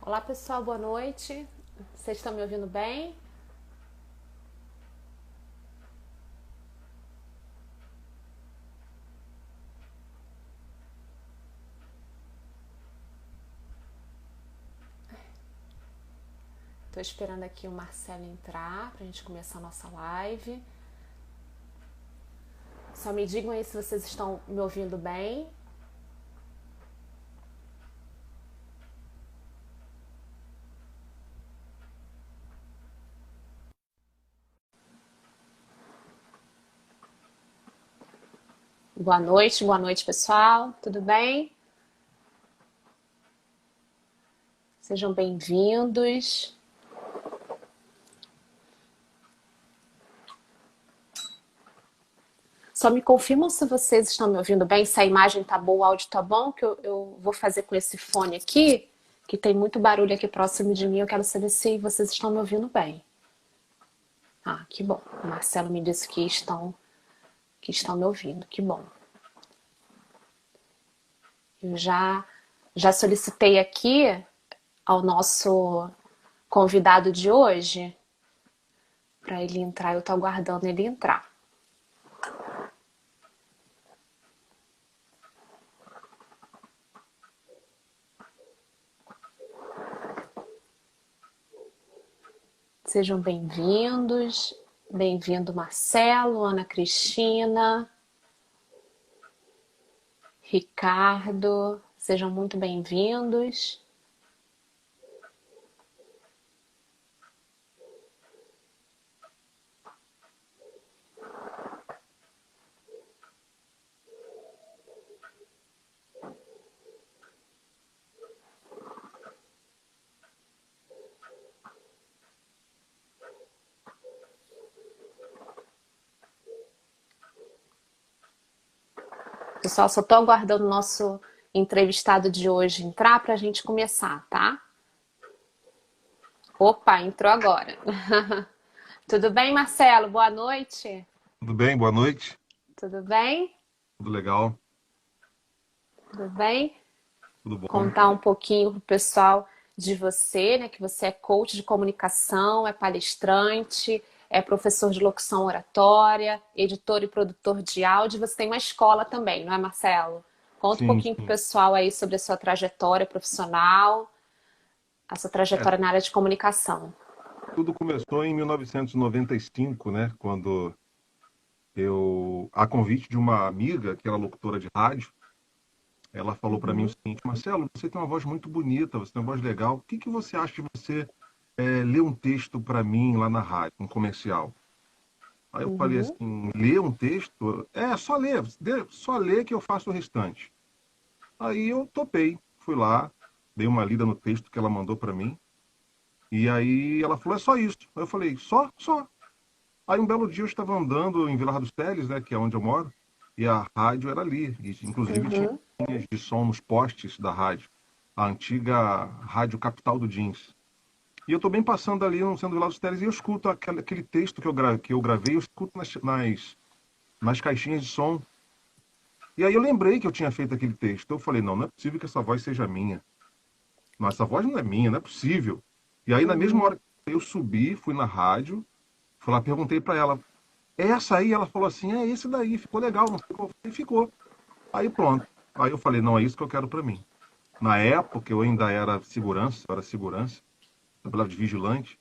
Olá pessoal, boa noite. Vocês estão me ouvindo bem? Estou esperando aqui o Marcelo entrar para a gente começar a nossa live. Só me digam aí se vocês estão me ouvindo bem. Boa noite pessoal, tudo bem? Sejam bem-vindos. Só me confirmam se vocês estão me ouvindo bem, se a imagem tá boa, o áudio tá bom, que eu vou fazer com esse fone aqui, que tem muito barulho aqui próximo de mim, eu quero saber se vocês estão me ouvindo bem. Ah, que bom. O Marcelo me disse que estão me ouvindo, que bom. Eu já solicitei aqui ao nosso convidado de hoje para ele entrar, eu tô aguardando ele entrar. Sejam bem-vindos. Bem-vindo Marcelo, Ana Cristina, Ricardo, sejam muito bem-vindos. Pessoal, só estou aguardando o nosso entrevistado de hoje entrar para a gente começar, tá? Opa, entrou agora. Tudo bem, Marcelo? Boa noite. Tudo bem? Boa noite. Tudo bem? Tudo legal? Tudo bem? Tudo bom? Contar um pouquinho pro pessoal de você, né? Que você é coach de comunicação, é palestrante, é professor de locução oratória, editor e produtor de áudio. Você tem uma escola também, não é, Marcelo? Conta um Sim, pouquinho pro sim. pessoal aí sobre a sua trajetória profissional, a sua É, trajetória na área de comunicação. tudo começou em 1995, né? Quando a convite de uma amiga, que era locutora de rádio, ela falou para mim o Uhum, seguinte: Marcelo, você tem uma voz muito bonita, você tem uma voz legal. O que que você acha de você ler um texto para mim lá na rádio, um comercial? Aí eu falei uhum. assim: ler um texto? É, só ler, só ler que eu faço o restante. Aí eu topei, fui lá, dei uma lida no texto que ela mandou para mim. E aí ela falou, é só isso. Aí eu falei, só? Só. Aí um belo dia eu estava andando em Vilar dos Teles, né, que é onde eu moro, e a rádio era ali. E, inclusive tinha Uhum. linhas de som nos postes da rádio. A antiga Rádio Capital do Jeans. E eu estou bem passando ali no centro de Vilar dos Teles e eu escuto aquele texto que eu gravei, eu escuto nas caixinhas de som. E aí eu lembrei que eu tinha feito aquele texto. Eu falei, não, não é possível que essa voz seja minha. Não, essa voz não é minha, não é possível. E aí na mesma Uhum. hora que eu subi, fui na rádio, fui lá, perguntei pra ela, é essa aí? Ela falou assim, é esse daí, ficou legal, não ficou? E ficou. Aí pronto. Aí eu falei, não, é isso que eu quero pra mim. Na época eu ainda era segurança, trabalhava de vigilante,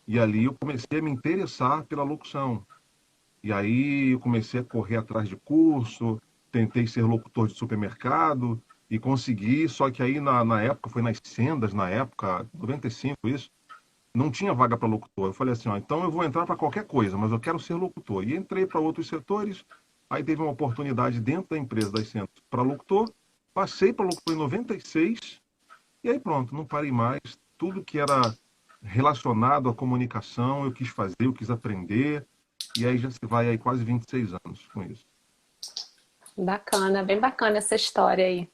e ali eu comecei a me interessar pela locução. E aí eu comecei a correr atrás de curso, tentei ser locutor de supermercado e consegui, só que aí na época, foi nas Sendas, na época, 95 isso, não tinha vaga para locutor. Eu falei assim, ó, então eu vou entrar para qualquer coisa, mas eu quero ser locutor. E entrei para outros setores, aí teve uma oportunidade dentro da empresa das Centros para locutor, passei para locutor em 96, e aí pronto, não parei mais. Tudo que era relacionado à comunicação, eu quis fazer, eu quis aprender, e aí já se vai aí quase 26 anos com isso. Bacana, bem bacana essa história aí.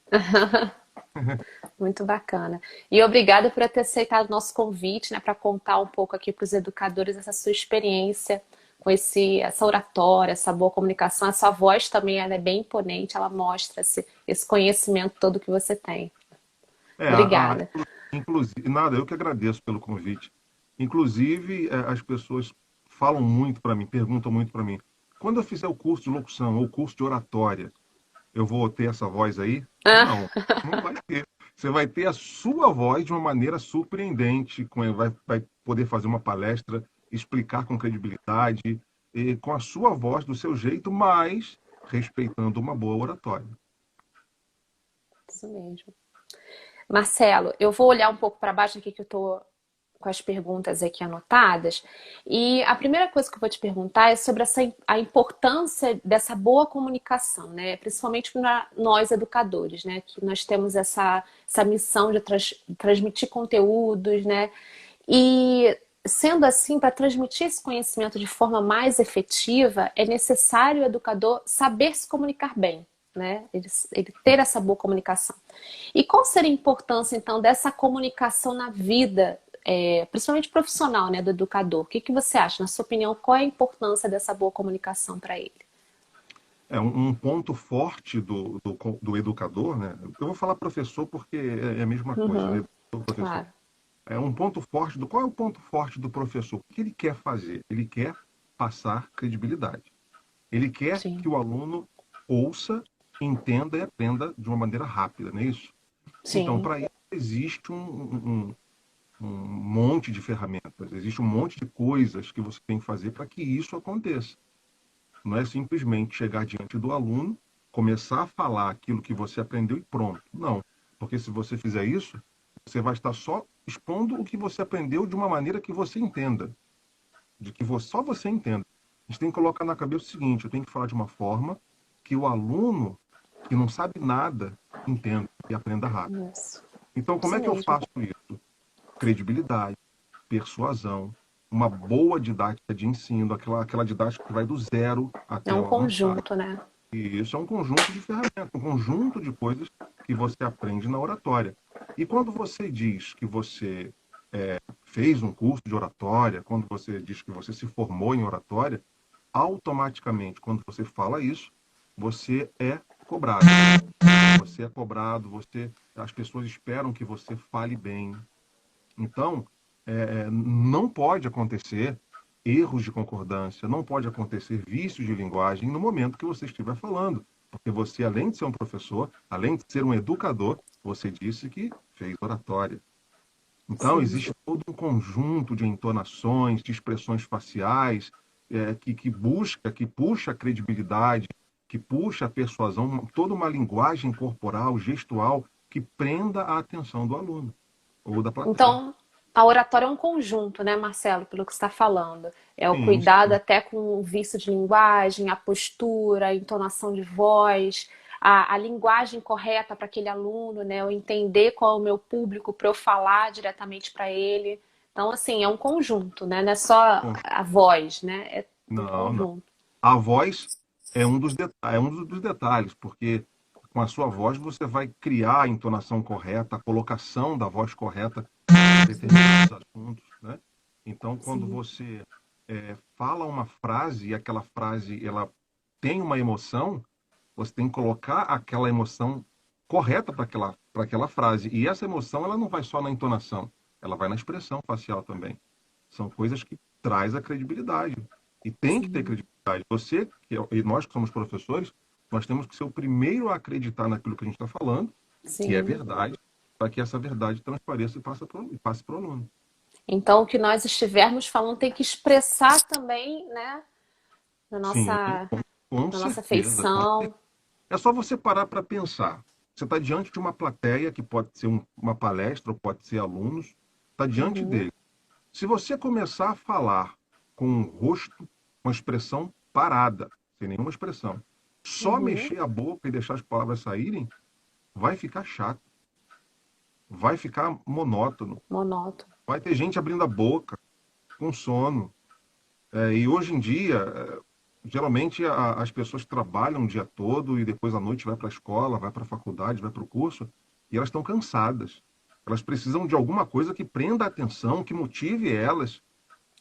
Muito bacana. E obrigada por ter aceitado o nosso convite, né, para contar um pouco aqui para os educadores essa sua experiência com essa oratória, essa boa comunicação. A sua voz também ela é bem imponente, ela mostra esse conhecimento todo que você tem. É, Obrigada. Inclusive, nada, eu que agradeço pelo convite. Inclusive, as pessoas falam muito para mim, perguntam muito para mim. Quando eu fizer o curso de locução ou o curso de oratória, eu vou ter essa voz aí? Ah, Não, não vai ter. Você vai ter a sua voz de uma maneira surpreendente, vai poder fazer uma palestra, explicar com credibilidade, e com a sua voz, do seu jeito, mas respeitando uma boa oratória. isso mesmo. Marcelo, eu vou olhar um pouco para baixo aqui que eu estou com as perguntas aqui anotadas. E a primeira coisa que eu vou te perguntar é sobre a importância dessa boa comunicação, né? Principalmente para nós educadores, né? Que nós temos essa missão de transmitir conteúdos, né? E sendo assim, para transmitir esse conhecimento de forma mais efetiva, é necessário o educador saber se comunicar bem, né? Ele ter essa boa comunicação. E qual seria a importância, então, dessa comunicação na vida, principalmente profissional, né, do educador? O que que você acha? Na sua opinião, qual é a importância dessa boa comunicação para ele? É um ponto forte do educador, né? Eu vou falar professor porque é a mesma coisa, né? Uhum, Professor. claro. É um ponto forte qual é o ponto forte do professor? O que ele quer fazer? Ele quer passar credibilidade. Ele quer Sim, que o aluno ouça, entenda e aprenda de uma maneira rápida, não é isso? Então, sim, para isso existe um monte de ferramentas, existe um monte de coisas que você tem que fazer para que isso aconteça. Não é simplesmente chegar diante do aluno, começar a falar aquilo que você aprendeu e pronto. Não. Porque se você fizer isso, você vai estar só expondo o que você aprendeu de uma maneira que você entenda. De que só você entenda. A gente tem que colocar na cabeça o seguinte: eu tenho que falar de uma forma que o aluno que não sabe nada entenda e aprenda rápido. isso. Então, como Isso é que eu mesmo. faço isso? Credibilidade, persuasão, uma boa didática de ensino, aquela didática que vai do zero É até um o avançado. conjunto, né? E isso é um conjunto de ferramentas, um conjunto de coisas que você aprende na oratória. E quando você diz que você fez um curso de oratória, quando você diz que você se formou em oratória, automaticamente, quando você fala isso, você é cobrado. Você é cobrado, as pessoas esperam que você fale bem. Então, não pode acontecer erros de concordância, não pode acontecer vícios de linguagem no momento que você estiver falando. Porque você, além de ser um professor, além de ser um educador, você disse que fez oratória. Então, Sim. existe todo um conjunto de entonações, de expressões faciais, que busca, que puxa a credibilidade, que puxa a persuasão, toda uma linguagem corporal, gestual, que prenda a atenção do aluno ou da plateia. Então, a oratória é um conjunto, né, Marcelo, pelo que você está falando. É o Sim, cuidado sim. até com o vício de linguagem, a postura, a entonação de voz, a linguagem correta para aquele aluno, né? Eu entender qual é o meu público para eu falar diretamente para ele. Então, assim, é um conjunto, né? Não é só a voz, né? É um Não, não. conjunto. A voz é um dos detalhes, porque com a sua voz você vai criar a entonação correta, a colocação da voz correta em determinados assuntos, né? Então, quando Sim. você fala uma frase e aquela frase ela tem uma emoção, você tem que colocar aquela emoção correta para aquela frase. E essa emoção ela não vai só na entonação, ela vai na expressão facial também. São coisas que traz a credibilidade. E tem que ter Sim. credibilidade. E nós que somos professores, nós temos que ser o primeiro a acreditar naquilo que a gente está falando, que é Sim. verdade, para que essa verdade transpareça e passe para o aluno. Então, o que nós estivermos falando tem que expressar também, né, na Sim, nossa, com na nossa certeza. feição. É só você parar para pensar. Você está diante de uma plateia, que pode ser uma palestra, ou pode ser alunos, está diante Uhum, dele. Se você começar a falar com o rosto, com a expressão parada, sem nenhuma expressão, só uhum, mexer a boca e deixar as palavras saírem, vai ficar chato, vai ficar monótono. monótono. Vai ter gente abrindo a boca, com sono. E hoje em dia, geralmente as pessoas trabalham o dia todo e depois à noite vai para a escola, vai para a faculdade, vai para o curso, e elas estão cansadas. Elas precisam de alguma coisa que prenda a atenção, que motive elas.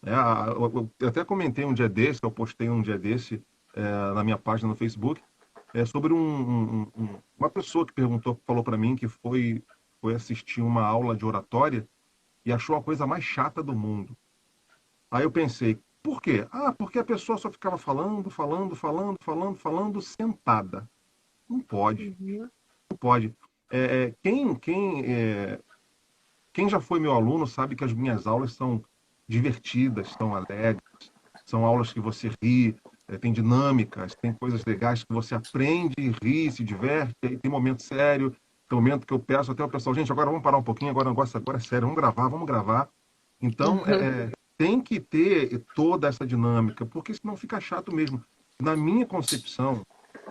Eu até comentei um dia desse, eu postei um dia desse na minha página no Facebook, sobre uma pessoa que falou para mim que foi. foi assistir uma aula de oratória e achou a coisa mais chata do mundo. Aí eu pensei, por quê? Ah, porque a pessoa só ficava falando, sentada. Não pode, Uhum. não pode. Quem já foi meu aluno sabe que as minhas aulas são divertidas, são alegres, são aulas que você ri, tem dinâmicas, tem coisas legais que você aprende, ri, se diverte, e tem momento sério, tem momento que eu peço até o pessoal, gente, agora vamos parar um pouquinho, agora o negócio agora é sério, vamos gravar. Então, Uhum. tem que ter toda essa dinâmica, porque senão fica chato mesmo. Na minha concepção,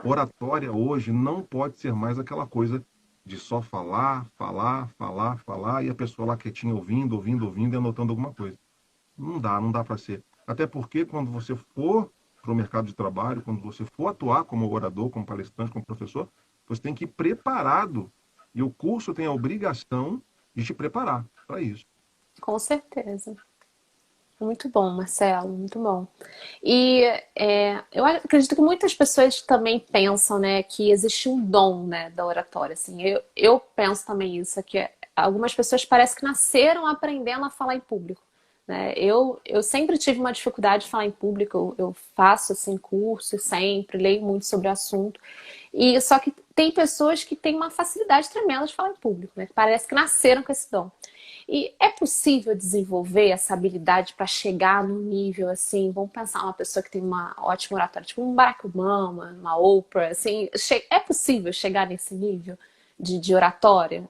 oratória hoje não pode ser mais aquela coisa de só falar, e a pessoa lá quietinha ouvindo e anotando alguma coisa. Não dá para ser. Até porque quando você for para o mercado de trabalho, quando você for atuar como orador, como palestrante, como professor, você tem que ir preparado. E o curso tem a obrigação de te preparar para isso. Com certeza. Muito bom, Marcelo, muito bom. E eu acredito que muitas pessoas também pensam, né, que existe um dom, né, da oratória. Assim, eu penso também isso, que algumas pessoas parecem que nasceram aprendendo a falar em público. Né? Eu sempre tive uma dificuldade de falar em público, eu faço assim cursos sempre, leio muito sobre o assunto. E só que tem pessoas que têm uma facilidade tremenda de falar em público, né? Parece que nasceram com esse dom. E é possível desenvolver essa habilidade para chegar num nível assim, vamos pensar uma pessoa que tem uma ótima oratória, tipo um Barack Obama, uma Oprah, assim, é possível chegar nesse nível de oratória?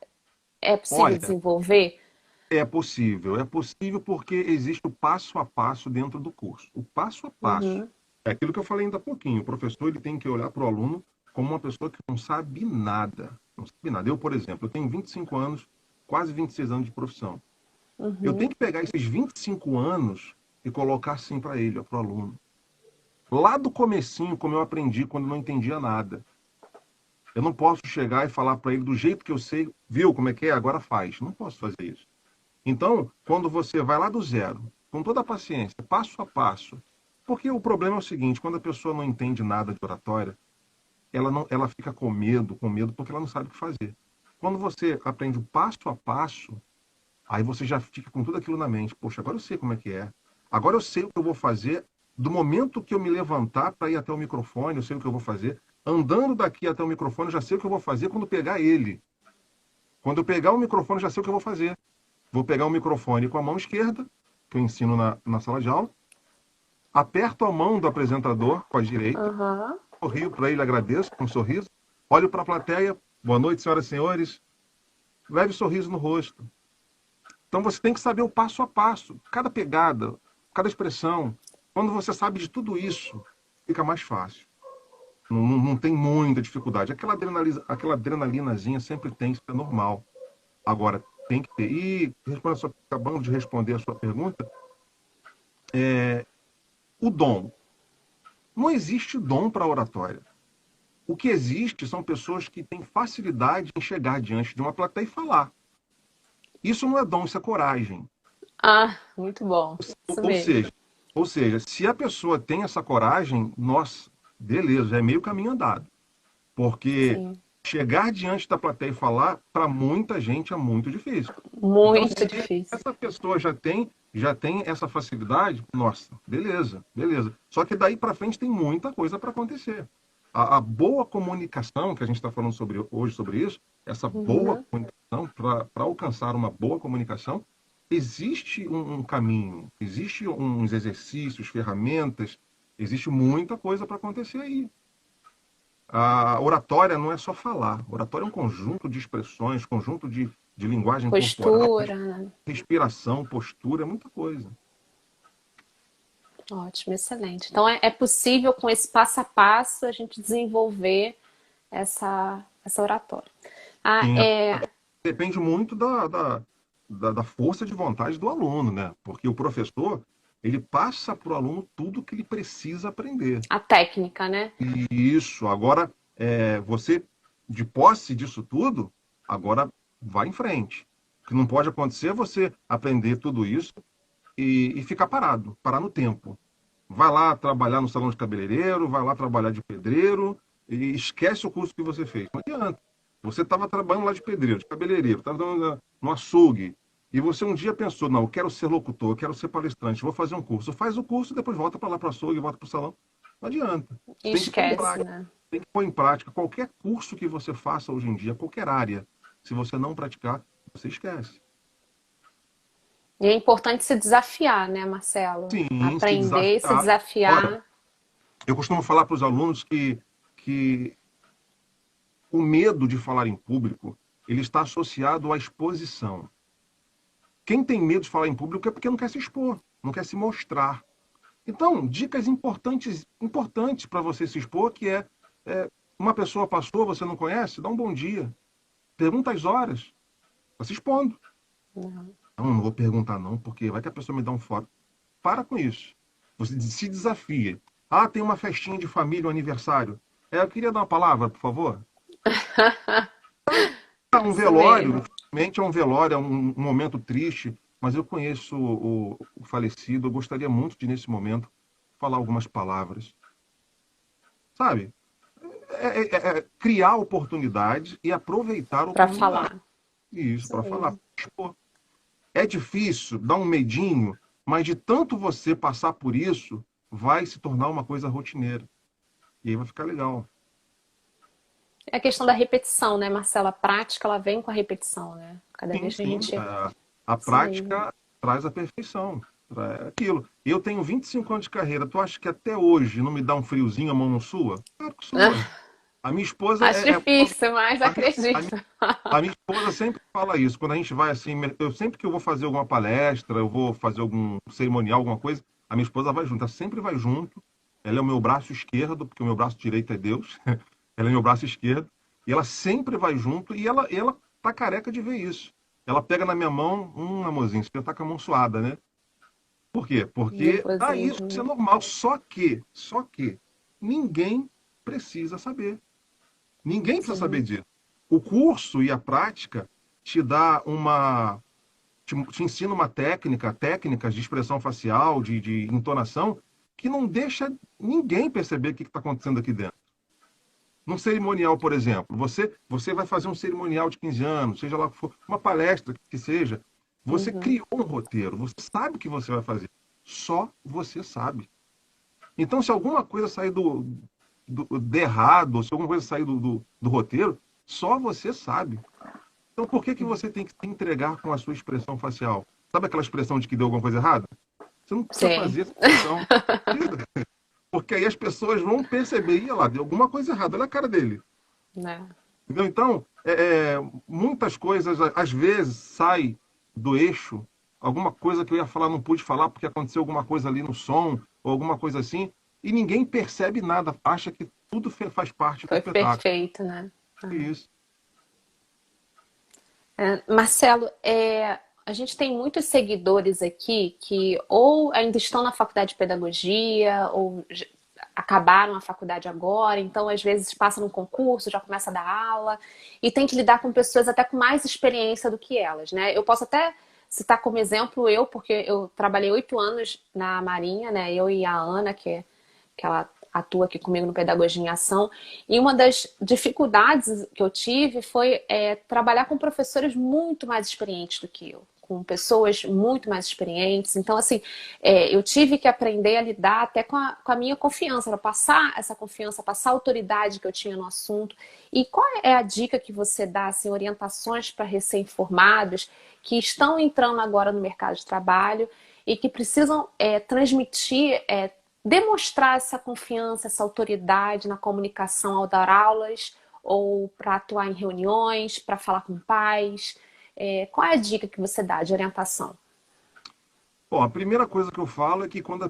É possível Olha, desenvolver? é possível porque existe o passo a passo dentro do curso. O passo a passo Uhum, é aquilo que eu falei ainda há pouquinho. O professor ele tem que olhar para o aluno como uma pessoa que não sabe nada. Não sabe nada. Eu, por exemplo, eu tenho 25 anos, quase 26 anos de profissão. Eu tenho uhum, que pegar esses 25 anos e colocar assim para ele, para o aluno. Lá do comecinho, como eu aprendi quando não entendia nada. Eu não posso chegar e falar para ele do jeito que eu sei, viu como é que é? Agora faz. Não posso fazer isso. Então, quando você vai lá do zero, com toda a paciência, passo a passo, porque o problema é o seguinte, quando a pessoa não entende nada de oratória, ela fica com medo porque ela não sabe o que fazer. Quando você aprende o passo a passo, aí você já fica com tudo aquilo na mente. Poxa, agora eu sei como é que é. Agora eu sei o que eu vou fazer. Do momento que eu me levantar para ir até o microfone, eu sei o que eu vou fazer. Andando daqui até o microfone, eu já sei o que eu vou fazer quando pegar ele. Quando eu pegar o microfone, eu já sei o que eu vou fazer. Vou pegar o microfone com a mão esquerda, que eu ensino na sala de aula. Aperto a mão do apresentador com a direita. aham. Sorrio para ele, agradeço com um sorriso. Olho para a plateia. Boa noite, senhoras e senhores. Leve sorriso no rosto. Então você tem que saber o passo a passo, cada pegada, cada expressão. Quando você sabe de tudo isso, fica mais fácil. Não tem muita dificuldade. Aquela adrenalinazinha sempre tem, isso é normal. Agora, tem que ter. E, acabando de responder a sua pergunta, o dom. Não existe dom para oratória. O que existe são pessoas que têm facilidade em chegar diante de uma plateia e falar. Isso não é dom, isso é coragem. Ah, muito bom. Ou, Isso ou mesmo. seja, ou seja, se a pessoa tem essa coragem, nossa, beleza, é meio caminho andado. Porque Sim. chegar diante da plateia e falar, para muita gente é muito difícil. Então, Muito se difícil. essa pessoa já tem essa facilidade, nossa, beleza, beleza. Só que daí para frente tem muita coisa para acontecer. A boa comunicação, que a gente está falando hoje sobre isso, essa boa Uhum. comunicação, para alcançar uma boa comunicação, existe um caminho, existe uns exercícios, ferramentas, existe muita coisa para acontecer aí. A oratória não é só falar. Oratória é um conjunto de expressões, conjunto de linguagem corporal, Postura, né? respiração, postura, é muita coisa. Ótimo, excelente. Então é possível com esse passo a passo a gente desenvolver essa oratória. Ah, Sim, é. depende muito da força de vontade do aluno, né? Porque o professor, ele passa para o aluno tudo que ele precisa aprender. A técnica, né? E isso, agora, você, de posse disso tudo, agora vai em frente. O que não pode acontecer é você aprender tudo isso e ficar parado, parar no tempo. Vai lá trabalhar no salão de cabeleireiro, vai lá trabalhar de pedreiro e esquece o curso que você fez. Não adianta. Você estava trabalhando lá de pedreiro, de cabeleireiro, estava no açougue, e você um dia pensou, não, eu quero ser locutor, eu quero ser palestrante, vou fazer um curso. Faz o curso, depois volta para lá para o açougue, volta para o salão. Não adianta. Você E tem que pôr em esquece, prática. né? Tem que pôr em prática qualquer curso que você faça hoje em dia, qualquer área. Se você não praticar, você esquece. E é importante se desafiar, né, Marcelo? Sim, se Aprender e se desafiar. Ora, desafiar. eu costumo falar para os alunos que o medo de falar em público, ele está associado à exposição. Quem tem medo de falar em público é porque não quer se expor, não quer se mostrar. Então, dicas importantes para você se expor, que é uma pessoa passou, você não conhece, dá um bom dia. Pergunta as horas, está se expondo. Uhum. Não vou perguntar não, porque vai que a pessoa me dá um fora. Para com isso. Você se desafia. Ah, tem uma festinha de família, um aniversário. Eu queria dar uma palavra, por favor. Um Isso velório, mesmo. infelizmente é um velório, é um momento triste, mas eu conheço o falecido, eu gostaria muito de, nesse momento, falar algumas palavras. Sabe? Criar oportunidades e aproveitar Para oportunidades. falar. Isso, Isso para falar. mesmo. Pô, é difícil, dá um medinho, mas de tanto você passar por isso, vai se tornar uma coisa rotineira. E aí vai ficar legal. É a questão da repetição, né, Marcela? A prática, ela vem com a repetição, né? Cada Sim, vez que a sim. gente. A Isso mesmo. prática traz a perfeição. Aquilo. Eu tenho 25 anos de carreira. Tu acha que até hoje não me dá um friozinho a mão não sua? Claro que sua. A minha esposa Acho difícil, mas a minha, a minha- acredito. a minha esposa sempre fala isso. Quando a gente vai assim, eu sempre que eu vou fazer alguma palestra, eu vou fazer algum cerimonial, alguma coisa, a minha esposa vai junto. Ela sempre vai junto. Ela é o meu braço esquerdo, porque o meu braço direito é Deus. Ela é meu braço esquerdo. E ela sempre vai junto e ela tá careca de ver isso. Ela pega na minha mão, amorzinho, você tá com a mão suada, né? Por quê? Porque isso Nervosismo, é né? normal. Só que, ninguém precisa saber. Ninguém precisa saber Sim. disso. O curso e a prática te dá te ensina uma técnicas de expressão facial, de entonação, que não deixa ninguém perceber o que está acontecendo aqui dentro. Num cerimonial, por exemplo, você vai fazer um cerimonial de 15 anos, seja lá o que for, uma palestra que seja, você Uhum. criou um roteiro, você sabe o que você vai fazer. Só você sabe. Então, se alguma coisa sair de errado, se alguma coisa sair do roteiro, só você sabe. Então, por que você tem que se entregar com a sua expressão facial? Sabe aquela expressão de que deu alguma coisa errada? Você não precisa Sim. fazer essa expressão. Porque aí as pessoas vão perceber, ia lá, deu alguma coisa errada, olha a cara dele. Né? Entendeu? Então, muitas coisas, às vezes, sai do eixo. Alguma coisa que eu ia falar, não pude falar porque aconteceu alguma coisa ali no som, ou alguma coisa assim, e ninguém percebe nada, acha que tudo faz parte do Foi espetáculo. perfeito, né? Isso. Marcelo, a gente tem muitos seguidores aqui que ou ainda estão na faculdade de pedagogia, ou acabaram a faculdade agora, então às vezes passam num concurso, já começa a dar aula, e tem que lidar com pessoas até com mais experiência do que elas, né? Eu posso até citar como exemplo eu, porque eu trabalhei 8 anos na Marinha, né? Eu e a Ana, que ela atua aqui comigo no Pedagogia em Ação. E uma das dificuldades que eu tive foi trabalhar com professores muito mais experientes do que eu, com pessoas muito mais experientes. Então, assim, eu tive que aprender a lidar até com a minha confiança, para passar essa confiança, passar a autoridade que eu tinha no assunto. E qual é a dica que você dá, assim, orientações para recém-formados que estão entrando agora no mercado de trabalho e que precisam transmitir demonstrar essa confiança, essa autoridade na comunicação ao dar aulas ou para atuar em reuniões, para falar com pais? Qual é a dica que você dá de orientação? Bom, a primeira coisa que eu falo é que quando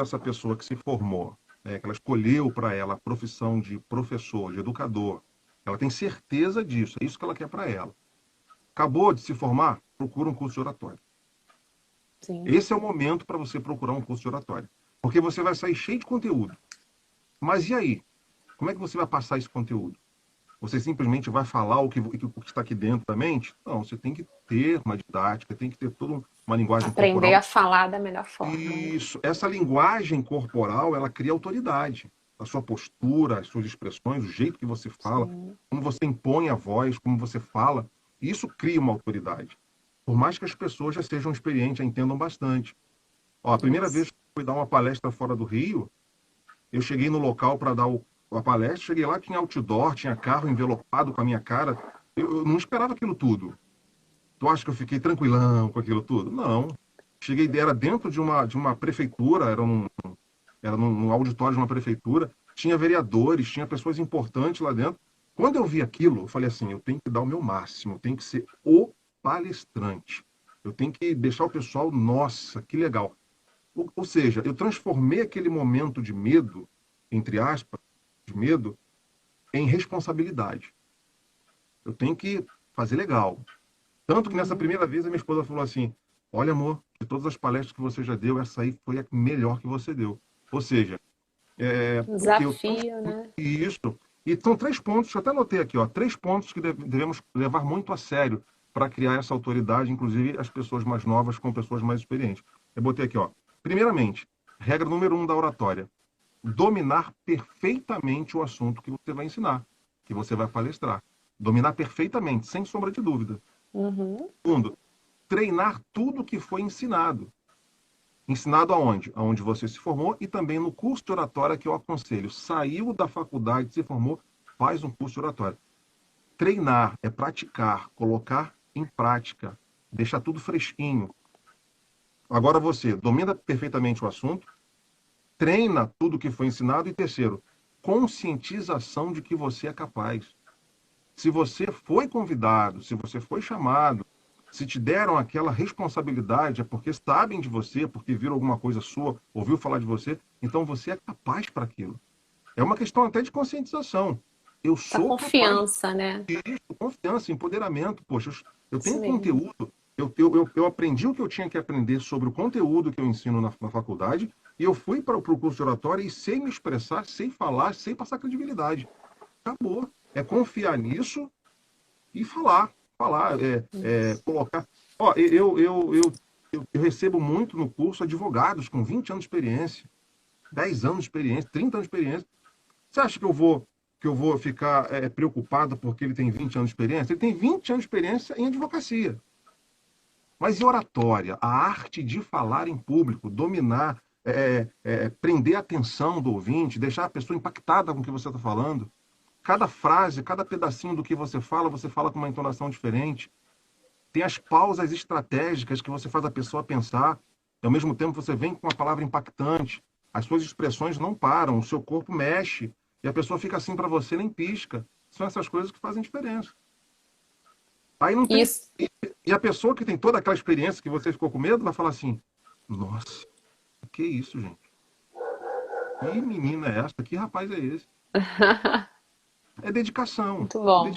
essa pessoa que se formou, que ela escolheu para ela a profissão de professor, de educador, ela tem certeza disso, é isso que ela quer para ela. Acabou de se formar, procura um curso de oratória. Sim, Esse é o momento para você procurar um curso de oratória. Porque você vai sair cheio de conteúdo. Mas e aí? Como é que você vai passar esse conteúdo? Você simplesmente vai falar o que está aqui dentro da mente? Não, você tem que ter uma didática, tem que ter toda uma linguagem aprender corporal. a falar da melhor forma, né? Isso, essa linguagem corporal, ela cria autoridade. a sua postura, as suas expressões, o jeito que você fala, Sim. como você impõe a voz, como você fala, isso cria uma autoridade. Por mais que as pessoas já sejam experientes, já entendam bastante. Ó, a primeira vez Isso. que eu fui dar uma palestra fora do Rio, eu cheguei no local para dar a palestra, cheguei lá, tinha outdoor, tinha carro envelopado com a minha cara. Eu não esperava aquilo tudo. Tu acha que eu fiquei tranquilão com aquilo tudo? Não. Cheguei, era dentro de uma prefeitura, era num auditório de uma prefeitura, tinha vereadores, tinha pessoas importantes lá dentro. Quando eu vi aquilo, eu falei assim, eu tenho que dar o meu máximo, eu tenho que ser o palestrante. Eu tenho que deixar o pessoal, nossa, que legal. Ou seja, eu transformei aquele momento de medo, entre aspas, de medo, em responsabilidade. Eu tenho que fazer legal. Tanto que nessa Uhum. primeira vez a minha esposa falou assim: Olha, amor, de todas as palestras que você já deu, essa aí foi a melhor que você deu. Ou seja, porque eu Desafio, né? isso. E são 3 pontos, eu até anotei aqui, ó, 3 pontos que devemos levar muito a sério para criar essa autoridade, inclusive as pessoas mais novas com pessoas mais experientes. Eu botei aqui, ó. Primeiramente, regra número 1 da oratória: dominar perfeitamente o assunto que você vai ensinar, que você vai palestrar. Dominar perfeitamente, sem sombra de dúvida. Uhum. Segundo, treinar tudo que foi ensinado. Ensinado aonde? Aonde você se formou e também no curso de oratória que eu aconselho. Saiu da faculdade, se formou, faz um curso de oratória. Treinar é praticar, colocar em prática, deixar tudo fresquinho. Agora você domina perfeitamente o assunto, treina tudo que foi ensinado e terceiro, conscientização de que você é capaz. Se você foi convidado, se você foi chamado, se te deram aquela responsabilidade, é porque sabem de você, porque viram alguma coisa sua, ouviu falar de você, então você é capaz para aquilo. É uma questão até de conscientização. Eu Essa sou capaz confiança, né? disso, confiança, empoderamento. Poxa, eu Isso tenho mesmo. conteúdo, eu aprendi o que eu tinha que aprender sobre o conteúdo que eu ensino na faculdade, e eu fui para o curso de oratória e sei me expressar, sei falar, sei passar credibilidade. Acabou. É confiar nisso e falar, Isso. colocar. Ó, eu recebo muito no curso advogados com 20 anos de experiência, 10 anos de experiência, 30 anos de experiência. Você acha que eu vou ficar preocupado porque ele tem 20 anos de experiência? Ele tem 20 anos de experiência em advocacia. Mas e oratória? A arte de falar em público, dominar, prender a atenção do ouvinte, deixar a pessoa impactada com o que você está falando. Cada frase, cada pedacinho do que você fala com uma entonação diferente. Tem as pausas estratégicas que você faz a pessoa pensar, e ao mesmo tempo você vem com uma palavra impactante. As suas expressões não param, o seu corpo mexe, e a pessoa fica assim para você, nem pisca. São essas coisas que fazem diferença. Aí não tem. Isso. E a pessoa que tem toda aquela experiência que você ficou com medo vai falar assim: Nossa, que isso, gente? Que menina é essa? Que rapaz é esse? É dedicação. Muito bom.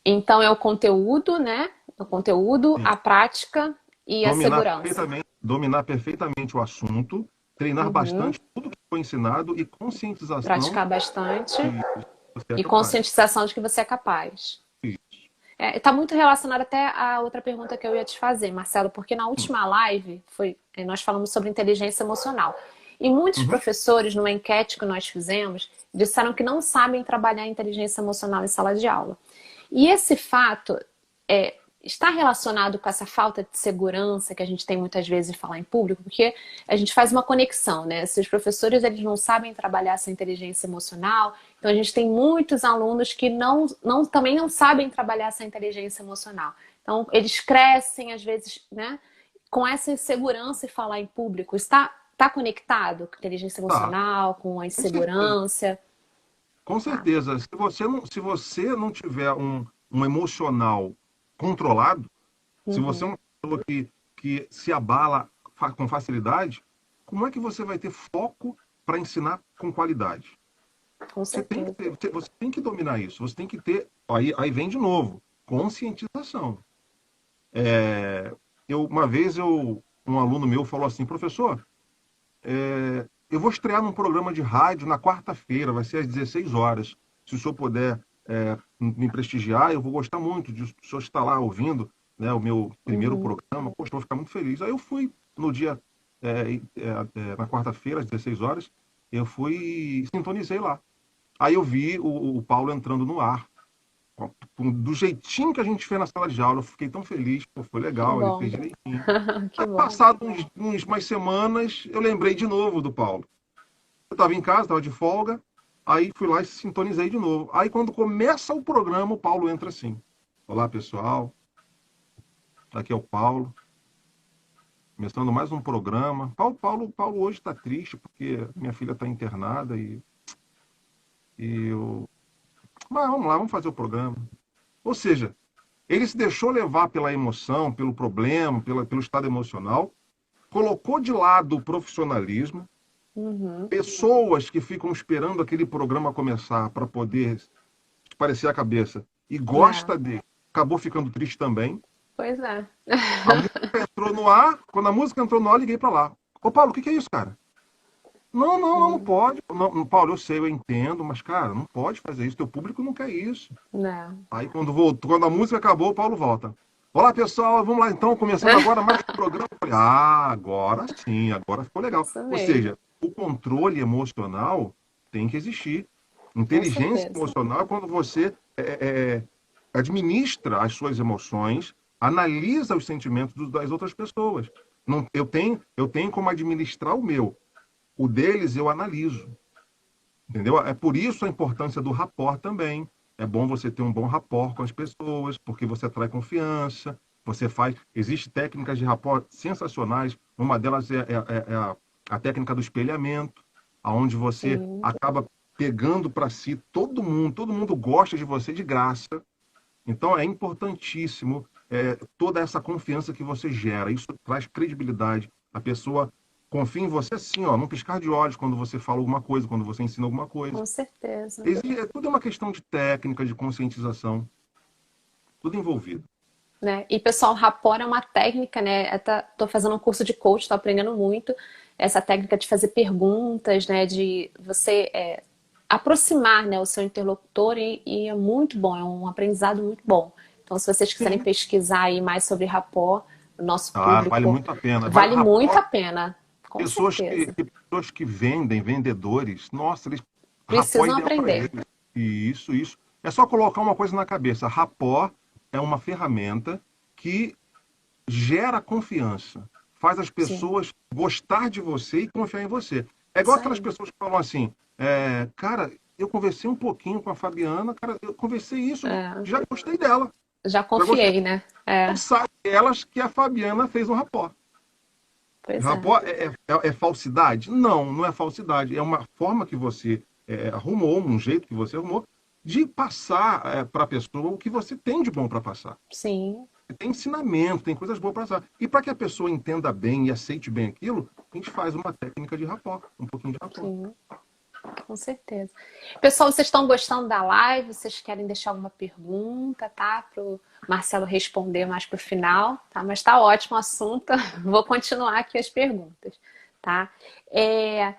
Então é o conteúdo, né? O conteúdo, a prática e a segurança. Dominar perfeitamente o assunto, treinar Uhum. bastante tudo que foi ensinado e conscientização Praticar bastante de que você é e capaz. conscientização de que você é capaz. Isso. Está muito relacionado até a outra pergunta que eu ia te fazer, Marcelo, porque na última live nós falamos sobre inteligência emocional. E muitos Uhum. professores, numa enquete que nós fizemos, disseram que não sabem trabalhar a inteligência emocional em sala de aula. E esse fato está relacionado com essa falta de segurança que a gente tem muitas vezes em falar em público, porque a gente faz uma conexão, né? Se os professores eles não sabem trabalhar essa inteligência emocional, então a gente tem muitos alunos que também não sabem trabalhar essa inteligência emocional. Então eles crescem às vezes, né, com essa insegurança em falar em público. Está conectado com a inteligência Tá, emocional, com a com certeza. insegurança? Com Tá. certeza. Se você não tiver um emocional controlado, se você é Uhum. uma pessoa que se abala com facilidade, como é que você vai ter foco para ensinar com qualidade? Com Você tem que certeza. você tem que dominar isso. Você tem que ter. Aí vem de novo, conscientização. Uma vez um aluno meu falou assim, professor, eu vou estrear num programa de rádio na quarta-feira, vai ser às 16 horas. Se o senhor puder me prestigiar, eu vou gostar muito de o senhor estar lá ouvindo, né, o meu primeiro Uhum. programa. Poxa, eu vou ficar muito feliz. Aí eu fui no dia, na quarta-feira, às 16 horas, eu fui e sintonizei lá. Aí eu vi o Paulo entrando no ar, do jeitinho que a gente fez na sala de aula. Eu fiquei tão feliz, pô, foi Que legal, ele fez bom. direitinho. Que bom. Passado umas semanas, eu lembrei de novo do Paulo. Eu estava em casa, estava de folga, aí fui lá e sintonizei de novo. Aí quando começa o programa, o Paulo entra assim. Olá, pessoal, aqui é o Paulo, começando mais um programa. Paulo hoje está triste porque minha filha está internada e eu... Mas vamos lá, vamos fazer o programa. Ou seja, ele se deixou levar pela emoção, pelo problema, pelo estado emocional, colocou de lado o profissionalismo, Uhum. pessoas que ficam esperando aquele programa começar para poder parecer a cabeça e É, gosta dele, acabou ficando triste também. pois é. A música entrou no ar, quando a música entrou no ar, eu liguei para lá. Ô, Paulo, o que é isso, cara? Não Hum, pode. Não, Paulo, eu sei, eu entendo, mas, cara, não pode fazer isso, teu público não quer isso. né? Aí, quando voltou, quando a música acabou, o Paulo volta. Olá, pessoal, vamos lá então, começando agora mais um programa. Eu falei, agora sim, agora ficou legal. Isso Ou mesmo, seja, o controle emocional tem que existir. com Inteligência certeza. emocional é quando você administra as suas emoções, analisa os sentimentos das outras pessoas. Não, eu tenho como administrar o meu. O deles eu analiso. Entendeu? É por isso a importância do rapport também. É bom você ter um bom rapport com as pessoas, porque você atrai confiança, você faz. Existem técnicas de rapport sensacionais. Uma delas é a técnica do espelhamento, aonde você Sim, acaba pegando para si todo mundo gosta de você de graça. Então é importantíssimo toda essa confiança que você gera. Isso traz credibilidade. A pessoa confia em você assim, ó, num piscar de olhos quando você fala alguma coisa, quando você ensina alguma coisa. com certeza. Tudo é uma questão de técnica, de conscientização, tudo envolvido. Né? E pessoal, rapport é uma técnica, né? Tô fazendo um curso de coach, tô aprendendo muito essa técnica de fazer perguntas, né? De você aproximar, né, o seu interlocutor e é muito bom, é um aprendizado muito bom. Então, se vocês quiserem Sim. pesquisar aí mais sobre rapport, o nosso Ah, vale público muito a pena. Vale vale muito rapport, a pena, com certeza. pessoas que vendem, vendedores, nossa, eles rapport é Precisam ideal para aprender. eles. Isso. É só colocar uma coisa na cabeça. Rapport é uma ferramenta que gera confiança, faz as Sim, pessoas gostar de você e confiar em você. É igual isso aquelas aí. pessoas que falam assim, cara, eu conversei um pouquinho com a Fabiana, cara, eu conversei isso, É, já gostei dela, já já gostei. confiei, né? Não É, sabe elas que a Fabiana fez um rapport. pois é. Rapport é falsidade? Não é falsidade. É uma forma que você arrumou, um jeito que você arrumou, de passar para a pessoa o que você tem de bom para passar. Sim, Tem ensinamento, tem coisas boas para passar. E para que a pessoa entenda bem e aceite bem aquilo, a gente faz uma técnica de rapport, um pouquinho de rapport. sim. Com certeza. Pessoal, vocês estão gostando da live? Vocês querem deixar alguma pergunta, tá? Para o Marcelo responder mais para o final, tá? Mas tá ótimo o assunto. Vou continuar aqui as perguntas, tá? É,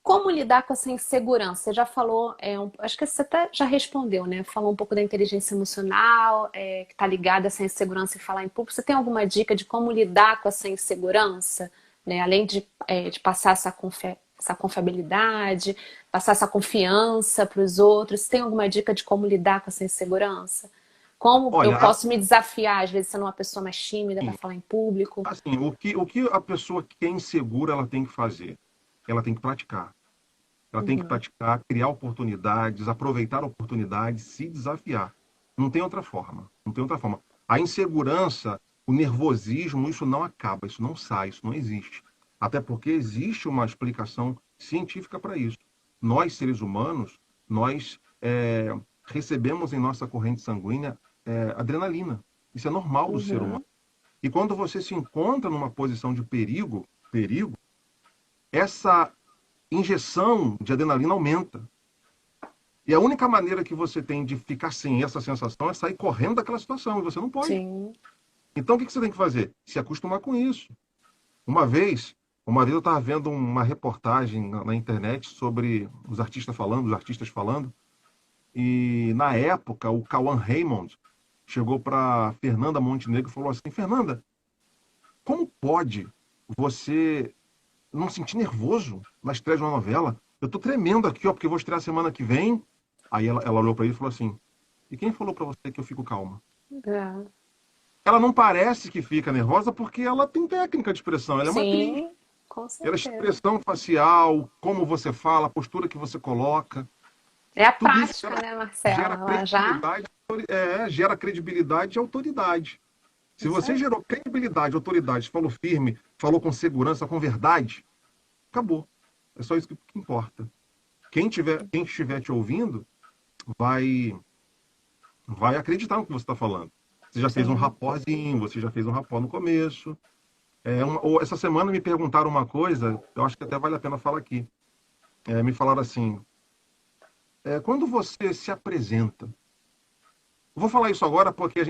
como lidar com essa insegurança? Você já falou, acho que você até já respondeu, né? Falou um pouco da inteligência emocional, que está ligada a essa insegurança e falar em público. Você tem alguma dica de como lidar com essa insegurança? Né? Além de passar essa confiabilidade, passar essa confiança para os outros. Você tem alguma dica de como lidar com essa insegurança? Como eu Olha, posso me desafiar, às vezes, sendo uma pessoa mais tímida para assim, falar em público? o que a pessoa que é insegura ela tem que fazer? Ela tem que praticar. Ela tem que Uhum, praticar, criar oportunidades, aproveitar oportunidades, se desafiar. Não tem outra forma. Não tem outra forma. A insegurança, o nervosismo, isso não acaba, isso não sai, isso não existe. Até porque existe uma explicação científica para isso. Nós, seres humanos, nós recebemos em nossa corrente sanguínea adrenalina. Isso é normal do ser humano. uhum, E quando você se encontra numa posição de perigo, essa injeção de adrenalina aumenta. E a única maneira que você tem de ficar sem essa sensação é sair correndo daquela situação, e você não pode. sim. Então, o que você tem que fazer? Se acostumar com isso. Uma vez, uma vez eu estava vendo uma reportagem na internet sobre os artistas falando, e na época o Cauã Raymond chegou para Fernanda Montenegro e falou assim: Fernanda, como pode você não sentir nervoso na estreia de uma novela? Eu tô tremendo aqui, ó, porque eu vou estrear semana que vem. Aí ela olhou para ele e falou assim, e quem falou para você que eu fico calma? É. Ela não parece que fica nervosa porque ela tem técnica de expressão, ela é uma atriz. Sim, com Ela, certeza. expressão facial, como você fala, a postura que você coloca, É a tudo isso prática, né, gera Marcela? Ela já. credibilidade, gera credibilidade e autoridade. Se Isso você aí. gerou credibilidade, autoridade, falou firme, falou com segurança, com verdade, acabou. É só isso que importa. Quem estiver te ouvindo vai, vai acreditar no que você está falando. Você já fez um Sim. raporzinho, você já fez um rapport no começo. Essa semana me perguntaram uma coisa, eu acho que até vale a pena falar aqui. Me falaram assim, quando você se apresenta, eu vou falar isso agora porque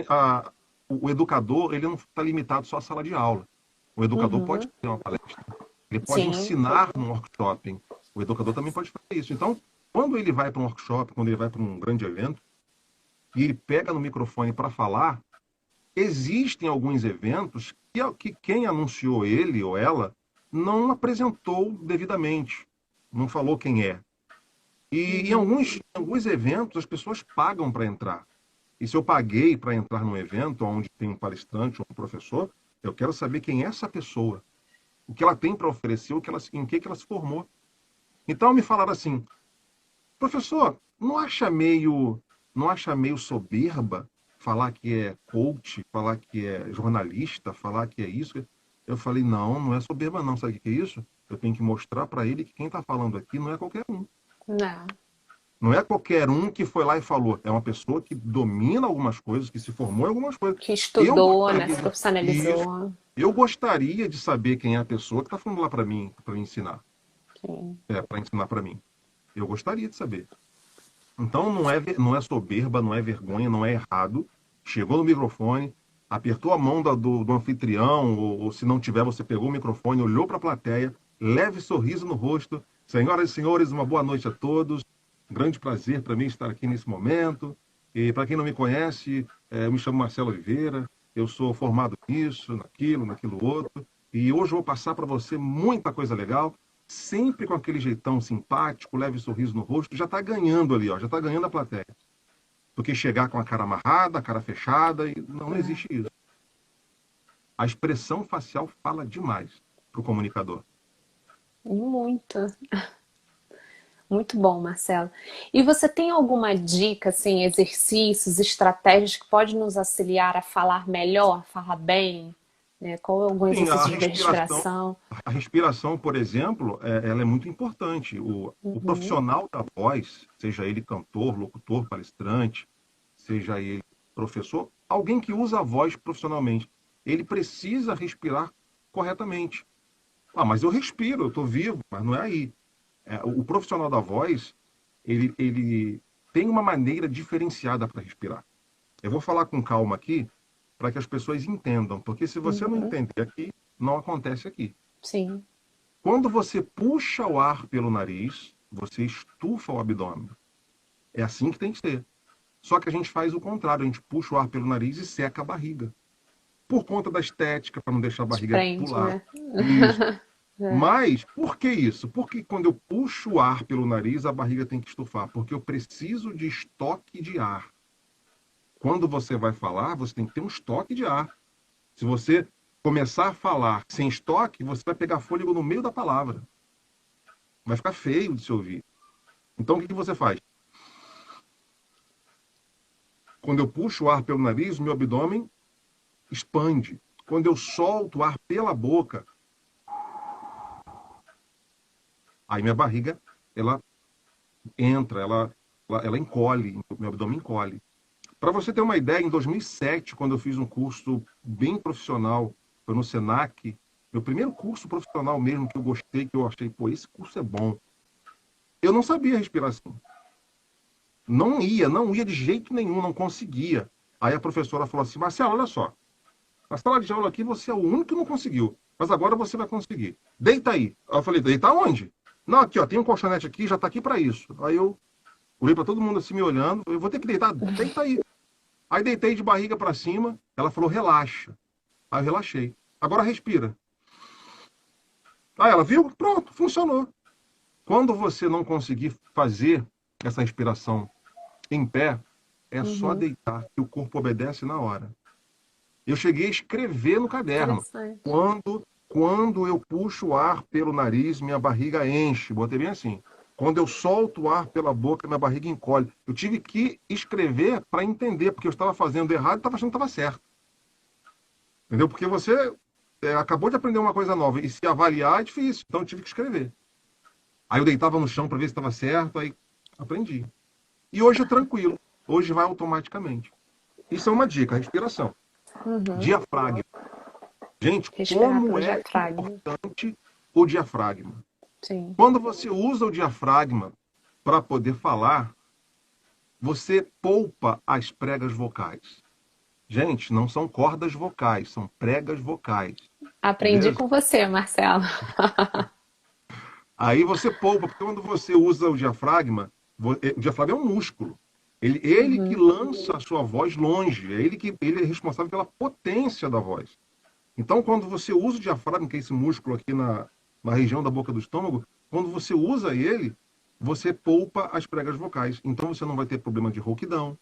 o educador ele não está limitado só à sala de aula. O educador pode Uhum. ter uma palestra, ele pode Sim. ensinar num workshop. O educador também pode fazer isso. Então, quando ele vai para um workshop, quando ele vai para um grande evento, e ele pega no microfone para falar, existem alguns eventos que quem anunciou ele ou ela não apresentou devidamente, não falou quem é. E em Uhum. alguns eventos as pessoas pagam para entrar. E se eu paguei para entrar num evento onde tem um palestrante ou um professor, eu quero saber quem é essa pessoa, o que ela tem para oferecer, em que ela se formou. Então me falaram assim, professor, não acha meio soberba falar que é coach, falar que é jornalista, falar que é isso? Eu falei, não, não é soberba não, sabe o que é isso? Eu tenho que mostrar para ele que quem está falando aqui não é qualquer um. Não. Não é qualquer um que foi lá e falou. É uma pessoa que domina algumas coisas, que se formou em algumas coisas. Que Eu estudou, né? gostaria Se de, isso, profissionalizou. eu gostaria de saber quem é a pessoa que está falando lá para me ensinar, Sim. para ensinar para mim. Eu gostaria de saber. Então não é soberba, não é vergonha, não é errado. Chegou no microfone, apertou a mão do anfitrião, ou se não tiver, você pegou o microfone, olhou para a plateia, leve sorriso no rosto. Senhoras e senhores, uma boa noite a todos. Grande prazer para mim estar aqui nesse momento. E para quem não me conhece, eu me chamo Marcelo Oliveira, eu sou formado nisso, naquilo outro. E hoje eu vou passar para você muita coisa legal sempre com aquele jeitão simpático, leve sorriso no rosto, já está ganhando ali, ó, já está ganhando a plateia. Porque chegar com a cara amarrada, a cara fechada, e não É. existe isso. A expressão facial fala demais para o comunicador. Muito. Muito bom, Marcelo. E você tem alguma dica, assim, exercícios, estratégias que pode nos auxiliar a falar melhor, falar bem, né? Qual é algum Sim, exercício de respiração? a respiração, por exemplo, ela é muito importante. O Uhum. profissional da voz, seja ele cantor, locutor, palestrante, seja ele professor, alguém que usa a voz profissionalmente, ele precisa respirar corretamente. Ah, mas eu respiro, eu estou vivo, mas não é aí. O profissional da voz, ele tem uma maneira diferenciada para respirar. Eu vou falar com calma aqui para que as pessoas entendam, porque se você não Uhum. entender aqui, não acontece aqui. Sim. Quando você puxa o ar pelo nariz, você estufa o abdômen. É assim que tem que ser. Só que a gente faz o contrário, a gente puxa o ar pelo nariz e seca a barriga. Por conta da estética, para não deixar a barriga Desprende, pular. né? Isso. É. Mas, por que isso? Porque quando eu puxo o ar pelo nariz, a barriga tem que estufar. Porque eu preciso de estoque de ar. Quando você vai falar, você tem que ter um estoque de ar. Se você começar a falar sem estoque, você vai pegar fôlego no meio da palavra. Vai ficar feio de se ouvir. Então, o que você faz? Quando eu puxo o ar pelo nariz, o meu abdômen expande. Quando eu solto o ar pela boca, aí minha barriga, ela entra, ela encolhe, meu abdômen encolhe. Para você ter uma ideia, em 2007, quando eu fiz um curso bem profissional, foi no Senac, meu primeiro curso profissional mesmo que eu gostei, que eu achei, pô, esse curso é bom. Eu não sabia respiração. Não ia de jeito nenhum, não conseguia. Aí a professora falou assim, Marcelo, olha só, na sala de aula aqui você é o único que não conseguiu, mas agora você vai conseguir. Deita aí. Aí eu falei, deita onde? Não, aqui, ó, tem um colchonete aqui, já tá aqui para isso. Aí eu olhei para todo mundo assim me olhando, eu vou ter que deitar, deita aí. Aí deitei de barriga para cima, ela falou, relaxa. Aí eu relaxei. Agora respira. Aí ela viu, pronto, funcionou. Quando você não conseguir fazer essa respiração em pé, é só Uhum. deitar, que o corpo obedece na hora. Eu cheguei a escrever no caderno. Interessante. Quando eu puxo o ar pelo nariz, minha barriga enche. Botei bem assim. Quando eu solto o ar pela boca, minha barriga encolhe. Eu tive que escrever para entender, porque eu estava fazendo errado e estava achando que estava certo. Entendeu? Porque você acabou de aprender uma coisa nova e se avaliar é difícil. Então eu tive que escrever. Aí eu deitava no chão para ver se estava certo, aí aprendi. E hoje é tranquilo. Hoje vai automaticamente. Isso é uma dica, respiração. Uhum. Diafragma. Gente, Respirar como pelo é diafragma. importante o diafragma. Sim. Quando você usa o diafragma para poder falar, você poupa as pregas vocais. Gente, não são cordas vocais, são pregas vocais. Aprendi Beleza? com você, Marcelo. Aí você poupa, porque quando você usa o diafragma é um músculo. Ele que Uhum. lança a sua voz longe, ele é responsável pela potência da voz. Então, quando você usa o diafragma, que é esse músculo aqui na região da boca do estômago, quando você usa ele, você poupa as pregas vocais. Então, você não vai ter problema de rouquidão,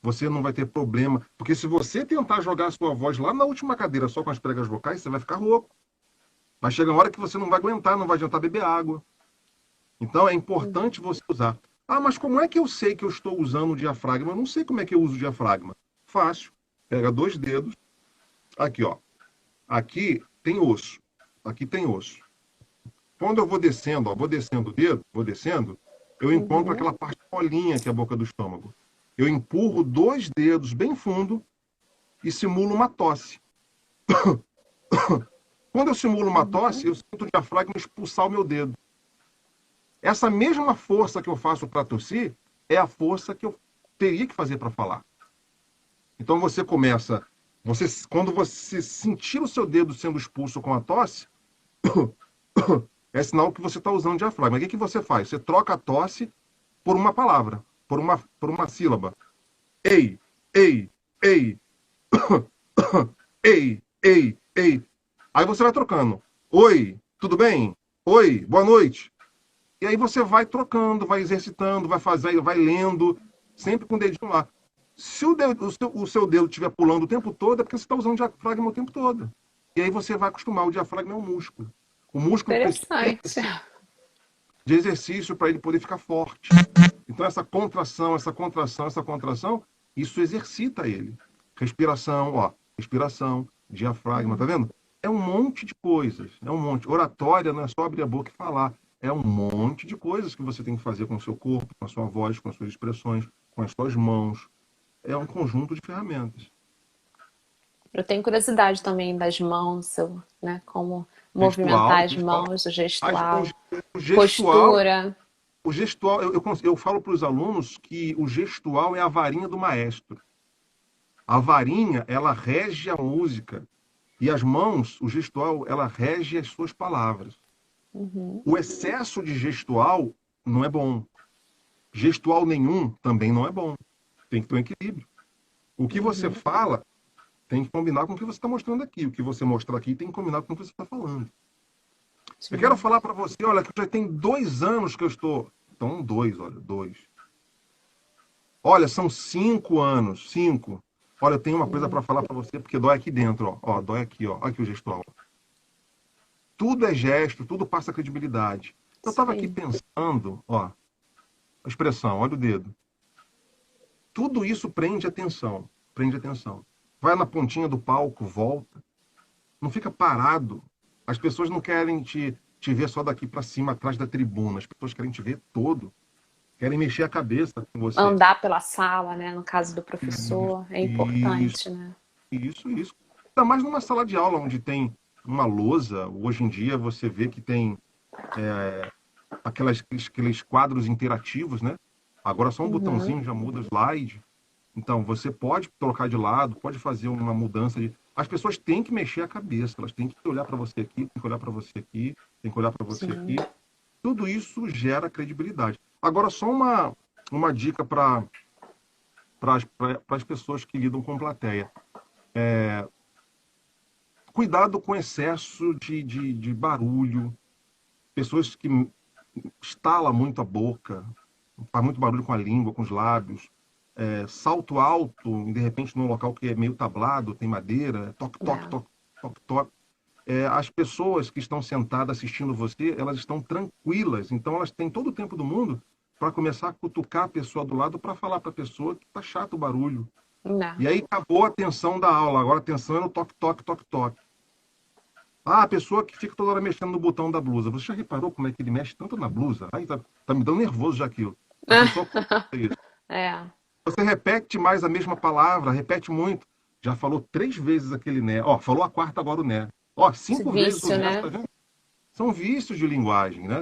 você não vai ter problema. Porque se você tentar jogar a sua voz lá na última cadeira só com as pregas vocais, você vai ficar rouco. Vai chegar uma hora que você não vai aguentar, não vai adiantar beber água. Então, é importante você usar. Ah, mas como é que eu sei que eu estou usando o diafragma? Eu não sei como é que eu uso o diafragma. Fácil. Pega 2 dedos. Aqui, ó. Aqui tem osso. Aqui tem osso. Quando eu vou descendo, ó, vou descendo o dedo, vou descendo, eu encontro Uhum. aquela parte molinha que é a boca do estômago. Eu empurro 2 dedos bem fundo e simulo uma tosse. Quando eu simulo uma tosse, Uhum. eu sinto o diafragma expulsar o meu dedo. Essa mesma força que eu faço para tossir é a força que eu teria que fazer para falar. Então você começa, quando você sentir o seu dedo sendo expulso com a tosse, é sinal que você está usando diafragma. O que você faz? Você troca a tosse por uma palavra, por uma sílaba. Ei, ei, ei, ei, ei, ei. Aí você vai trocando. Oi, tudo bem? Oi, boa noite. E aí você vai trocando, vai exercitando, vai fazendo, vai lendo, sempre com o dedinho lá. Se o seu dedo estiver pulando o tempo todo, é porque você está usando o diafragma o tempo todo. E aí você vai acostumar. O diafragma é um músculo. O músculo precisa Interessante. de exercício para ele poder ficar forte. Então, essa contração, essa contração, essa contração, isso exercita ele. Respiração, ó, respiração, diafragma, tá vendo? É um monte de coisas, é um monte. Oratória não é só abrir a boca e falar, é um monte de coisas que você tem que fazer com o seu corpo, com a sua voz, com as suas expressões, com as suas mãos. É um conjunto de ferramentas. Eu tenho curiosidade também das mãos, né? Como Gestual, movimentar as gestual. mãos, o As- o, gestual, o gestual, postura. o gestual, eu falo para os alunos que o gestual é a varinha do maestro. A varinha, ela rege a música. E as mãos, o gestual, ela rege as suas palavras. Uhum. O excesso de gestual não é bom. Gestual nenhum também não é bom. Tem que ter um equilíbrio. O que você Uhum. fala tem que combinar com o que você está mostrando aqui. O que você mostra aqui tem que combinar com o que você está falando. Eu quero Sim. falar para você, olha, que já tem 2 anos que eu estou. Então, 2, olha, 2. Olha, são 5 anos, 5. Olha, eu tenho uma coisa para falar para você, porque dói aqui dentro, ó. Ó, dói aqui, ó. Olha aqui o gestual. Tudo é gesto, tudo passa credibilidade. Eu Isso estava aqui aí. pensando, ó, a expressão, olha o dedo. Tudo isso prende atenção, prende atenção. Vai na pontinha do palco, volta, não fica parado. As pessoas não querem te ver só daqui para cima, atrás da tribuna. As pessoas querem te ver todo, querem mexer a cabeça com você. Andar pela sala, né? No caso do Isso, professor, é isso, importante, né? isso. Ainda mais numa sala de aula onde tem uma lousa. Hoje em dia você vê que tem aqueles quadros interativos, né? Agora só um Uhum. botãozinho já muda o slide. Então, você pode trocar de lado, pode fazer uma mudança de. As pessoas têm que mexer a cabeça, elas têm que olhar para você aqui, tem que olhar para você aqui, tem que olhar para você Sim. aqui. Tudo isso gera credibilidade. Agora, só uma dica para as pessoas que lidam com plateia. Cuidado com excesso de barulho. Pessoas que estala muito a boca, faz muito barulho com a língua, com os lábios, salto alto, de repente num local que é meio tablado, tem madeira, toque, toque, É. toque, toque, toque. As pessoas que estão sentadas assistindo você, elas estão tranquilas, então elas têm todo o tempo do mundo para começar a cutucar a pessoa do lado para falar para a pessoa que tá chato o barulho. Não. E aí acabou a tensão da aula, agora a tensão é no toque, toque, toque, toque. Ah, a pessoa que fica toda hora mexendo no botão da blusa. Você já reparou como é que ele mexe tanto na blusa? Ai, tá me dando nervoso já aquilo. A pessoa curte isso. É. Você repete mais a mesma palavra, repete muito. Já falou 3 vezes aquele né. Ó, falou a quarta agora o né. Ó, Esse 5 vezes o vício, né, né? tá vendo? São vícios de linguagem, né?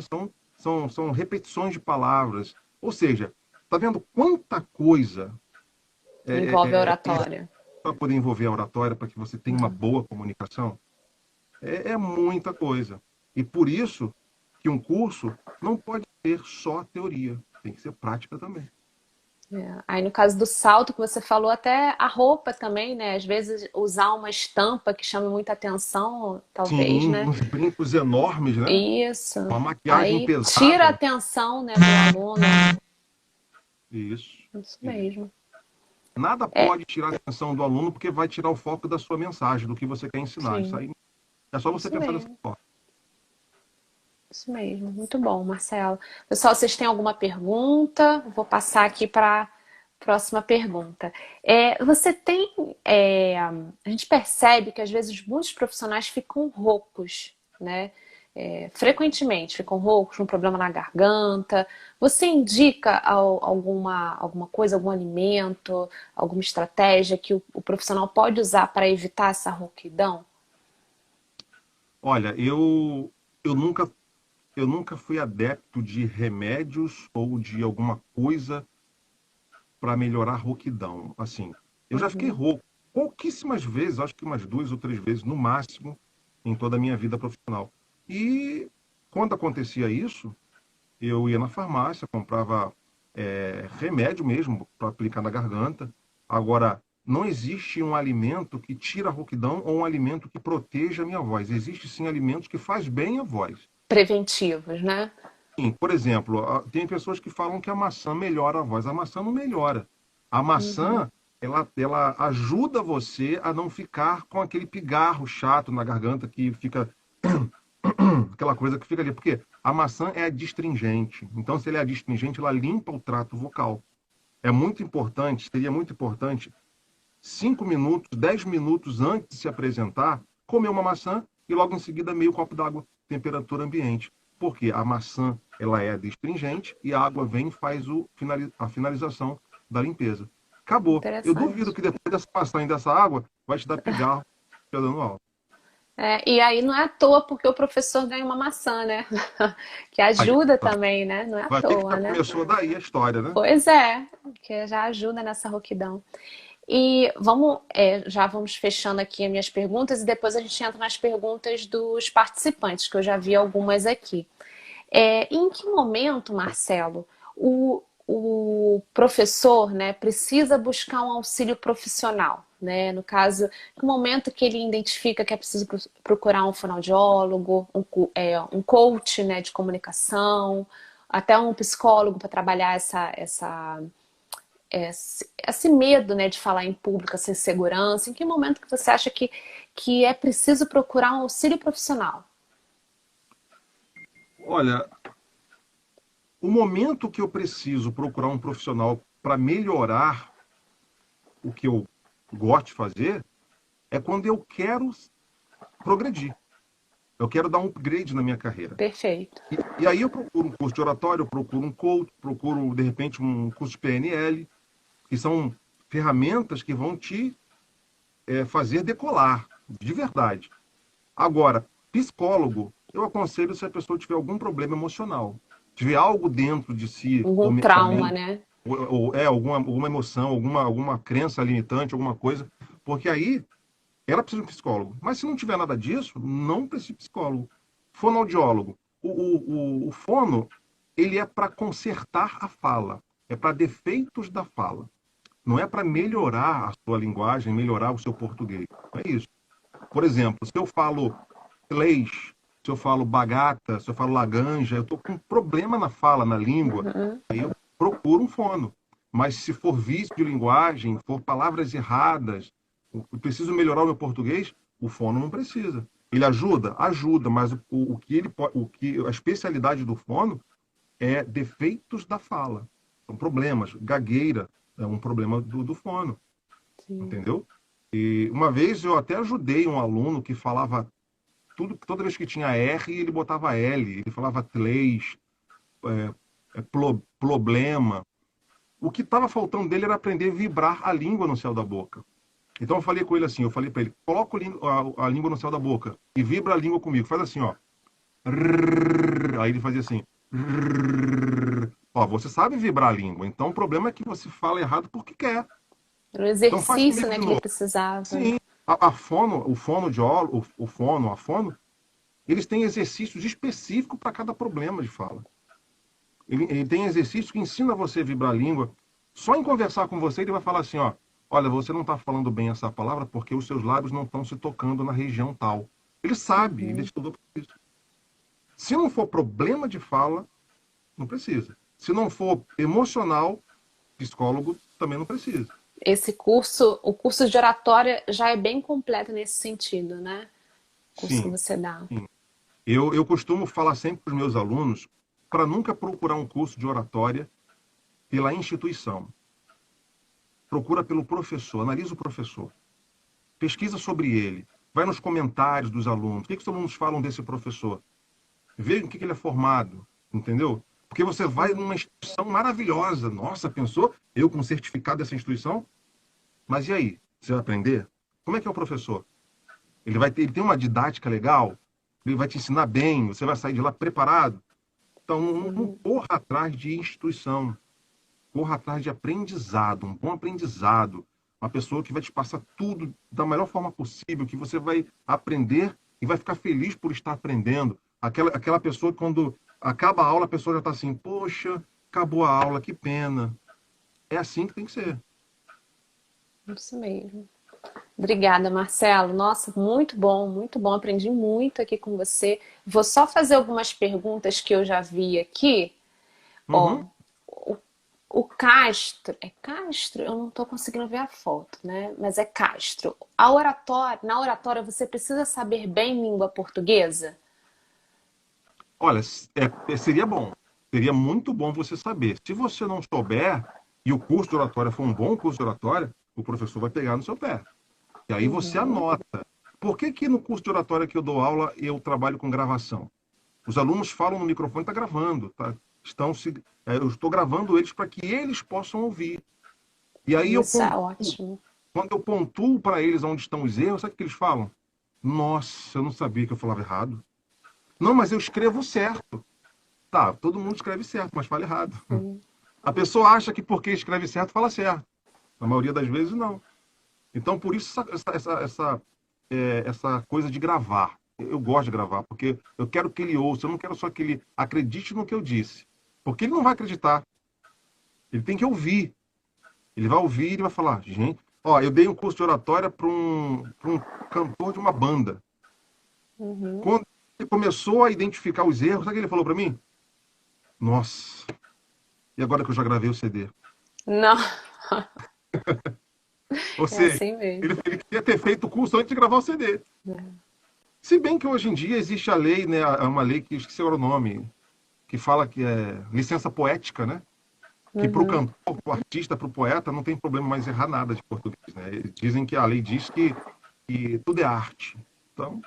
São repetições de palavras. Ou seja, tá vendo quanta coisa Envolve a oratória. para poder envolver a oratória, para que você tenha uma Hum. boa comunicação? É muita coisa. E por isso que um curso não pode ser só teoria, tem que ser prática também. É. Aí no caso do salto que você falou, até a roupa também, né? Às vezes usar uma estampa que chama muita atenção, talvez, Sim, né? uns brincos enormes, né? Isso. Uma maquiagem Aí tira a pesada. atenção, né, do aluno. Isso, Isso isso. mesmo. Nada É, pode tirar a atenção do aluno porque vai tirar o foco da sua mensagem, do que você quer ensinar. Isso sim. aí é só você Isso pensar dessa mesmo. forma. Isso mesmo. Muito bom, Marcelo. Pessoal, vocês têm alguma pergunta? Vou passar aqui para a próxima pergunta. Você tem. A gente percebe que às vezes muitos profissionais ficam roucos, né? Frequentemente ficam roucos, um problema na garganta. Você indica alguma coisa, algum alimento, alguma estratégia que o profissional pode usar para evitar essa rouquidão? Olha, eu nunca fui adepto de remédios ou de alguma coisa para melhorar a rouquidão. Assim, eu já fiquei Uhum. rouco pouquíssimas vezes, acho que umas 2 ou 3 vezes no máximo em toda a minha vida profissional. E quando acontecia isso, eu ia na farmácia, comprava remédio mesmo para aplicar na garganta. Agora, não existe um alimento que tira a rouquidão ou um alimento que proteja a minha voz. Existe sim alimentos que faz bem a voz. Preventivos, né? Sim, por exemplo, tem pessoas que falam que a maçã melhora a voz. A maçã não melhora. A Uhum. maçã, ela ajuda você a não ficar com aquele pigarro chato na garganta que fica aquela coisa que fica ali. Porque a maçã é adstringente. Então, se ela é adstringente, ela limpa o trato vocal. É muito importante, seria muito importante, 5 minutos, 10 minutos antes de se apresentar, comer uma maçã e logo em seguida meio copo d'água, temperatura ambiente. Porque a maçã ela é adstringente e a água vem e faz a finalização da limpeza. Acabou. Eu duvido Interessante. que depois dessa maçã e dessa água vai te dar pigarro dando aula. E aí não é à toa porque o professor ganha uma maçã, né? Que Aí, ajuda também, né? Não é à vai ver que já toa, né? começou daí a história, né? Pois é, que já ajuda nessa rouquidão. E já vamos fechando aqui as minhas perguntas e depois a gente entra nas perguntas dos participantes, que eu já vi algumas aqui. Em que momento, Marcelo, o professor, né, precisa buscar um auxílio profissional? Né? No caso, no momento que ele identifica que é preciso procurar um fonoaudiólogo, um coach, né, de comunicação, até um psicólogo para trabalhar esse medo, né, de falar em público, essa insegurança. Em que momento que você acha que é preciso procurar um auxílio profissional? Olha, o momento que eu preciso procurar um profissional para melhorar o que eu gosto de fazer é quando eu quero progredir. Eu quero dar um upgrade na minha carreira. Perfeito. E aí eu procuro um curso de oratório, eu procuro um coach, procuro, de repente, um curso de PNL, que são ferramentas que vão te fazer decolar, de verdade. Agora, psicólogo, eu aconselho se a pessoa tiver algum problema emocional, tiver algo dentro de si, Algum trauma, somente, né? ou alguma emoção, alguma crença limitante, alguma coisa, porque aí ela precisa de um psicólogo. Mas se não tiver nada disso, não precisa de psicólogo. Fonoaudiólogo. O fono, ele é para consertar a fala, é para defeitos da fala. Não é para melhorar a sua linguagem, melhorar o seu português. Não é isso. Por exemplo, se eu falo inglês, se eu falo bagata, se eu falo laganja, eu estou com um problema na fala, na língua, Uhum. aí eu procuro um fono. Mas se for vício de linguagem, for palavras erradas, eu preciso melhorar o meu português, o fono não precisa. Ele ajuda? Ajuda, mas o que a especialidade do fono é defeitos da fala. São problemas. Gagueira é um problema do fono, Sim. entendeu? E uma vez eu até ajudei um aluno que falava toda vez que tinha R, ele botava L, ele falava tleis, problema. O que estava faltando dele era aprender a vibrar a língua no céu da boca. Então eu falei com ele assim, eu falei para ele, coloca a língua no céu da boca e vibra a língua comigo. Faz assim, ó. Aí ele fazia assim. Ó, você sabe vibrar a língua, então o problema é que você fala errado porque quer. Era um Então faz exercício, comigo né, de que ele novo. precisava, né? Sim, a fono, o fono de óleo, a fono, eles têm exercícios específicos para cada problema de fala. Ele tem exercício que ensina você a vibrar a língua. Só em conversar com você, ele vai falar assim, ó, olha, você não está falando bem essa palavra porque os seus lábios não estão se tocando na região tal. Ele sabe, ele Uhum. estudou para isso. Se não for problema de fala, não precisa. Se não for emocional, psicólogo também não precisa. Esse curso, o curso de oratória já é bem completo nesse sentido, né? O curso que Sim, você dá. sim. Eu costumo falar sempre para os meus alunos para nunca procurar um curso de oratória pela instituição. Procura pelo professor, analisa o professor. Pesquisa sobre ele. Vai nos comentários dos alunos. O que os alunos falam desse professor? Vê em que ele é formado, entendeu? Porque você vai Sim. numa instituição maravilhosa. Nossa, pensou? Eu com certificado dessa instituição? Mas e aí? Você vai aprender? Como é que é o professor? Ele tem uma didática legal? Ele vai te ensinar bem? Você vai sair de lá preparado? Então, não Uhum. corra atrás de instituição. Corra atrás de aprendizado, um bom aprendizado. Uma pessoa que vai te passar tudo da melhor forma possível, que você vai aprender e vai ficar feliz por estar aprendendo. Aquela pessoa que quando acaba a aula, a pessoa já está assim, poxa, acabou a aula, que pena. É assim que tem que ser. Isso mesmo. Obrigada, Marcelo. Nossa, muito bom, muito bom. Aprendi muito aqui com você. Vou só fazer algumas perguntas que eu já vi aqui. Ó, Uhum. o, o Castro, é Castro? Eu não estou conseguindo ver a foto, né? Mas é Castro. Na oratória você precisa saber bem língua portuguesa? Olha, seria bom. Seria muito bom você saber. Se você não souber, e o curso de oratória for um bom curso de oratória, o professor vai pegar no seu pé. E aí você Uhum. anota. Por que que no curso de oratória que eu dou aula, eu trabalho com gravação? Os alunos falam no microfone, está gravando, tá? Eu estou gravando eles para que eles possam ouvir. E aí Isso é ótimo. quando eu pontuo para eles onde estão os erros, sabe o que eles falam? Nossa, eu não sabia que eu falava errado. Não, mas eu escrevo certo. Tá, todo mundo escreve certo, mas fala errado. Sim. A pessoa acha que porque escreve certo, fala certo. Na maioria das vezes, não. Então, por isso, essa coisa de gravar. Eu gosto de gravar, porque eu quero que ele ouça, eu não quero só que ele acredite no que eu disse. Porque ele não vai acreditar. Ele tem que ouvir. Ele vai ouvir e ele vai falar, gente, ó, eu dei um curso de oratória para um cantor de uma banda. Uhum. Quando ele começou a identificar os erros, sabe o que ele falou para mim? Nossa, e agora que eu já gravei o CD? Não, Ou é seja, assim mesmo. ele queria ter feito o curso antes de gravar o CD. Se bem que hoje em dia existe a lei, né, uma lei que esqueci agora o nome, que fala que é licença poética, né? Que para o Uhum. cantor, para o artista, para o poeta, não tem problema mais errar nada de português, né? Dizem que a lei diz que tudo é arte. Então,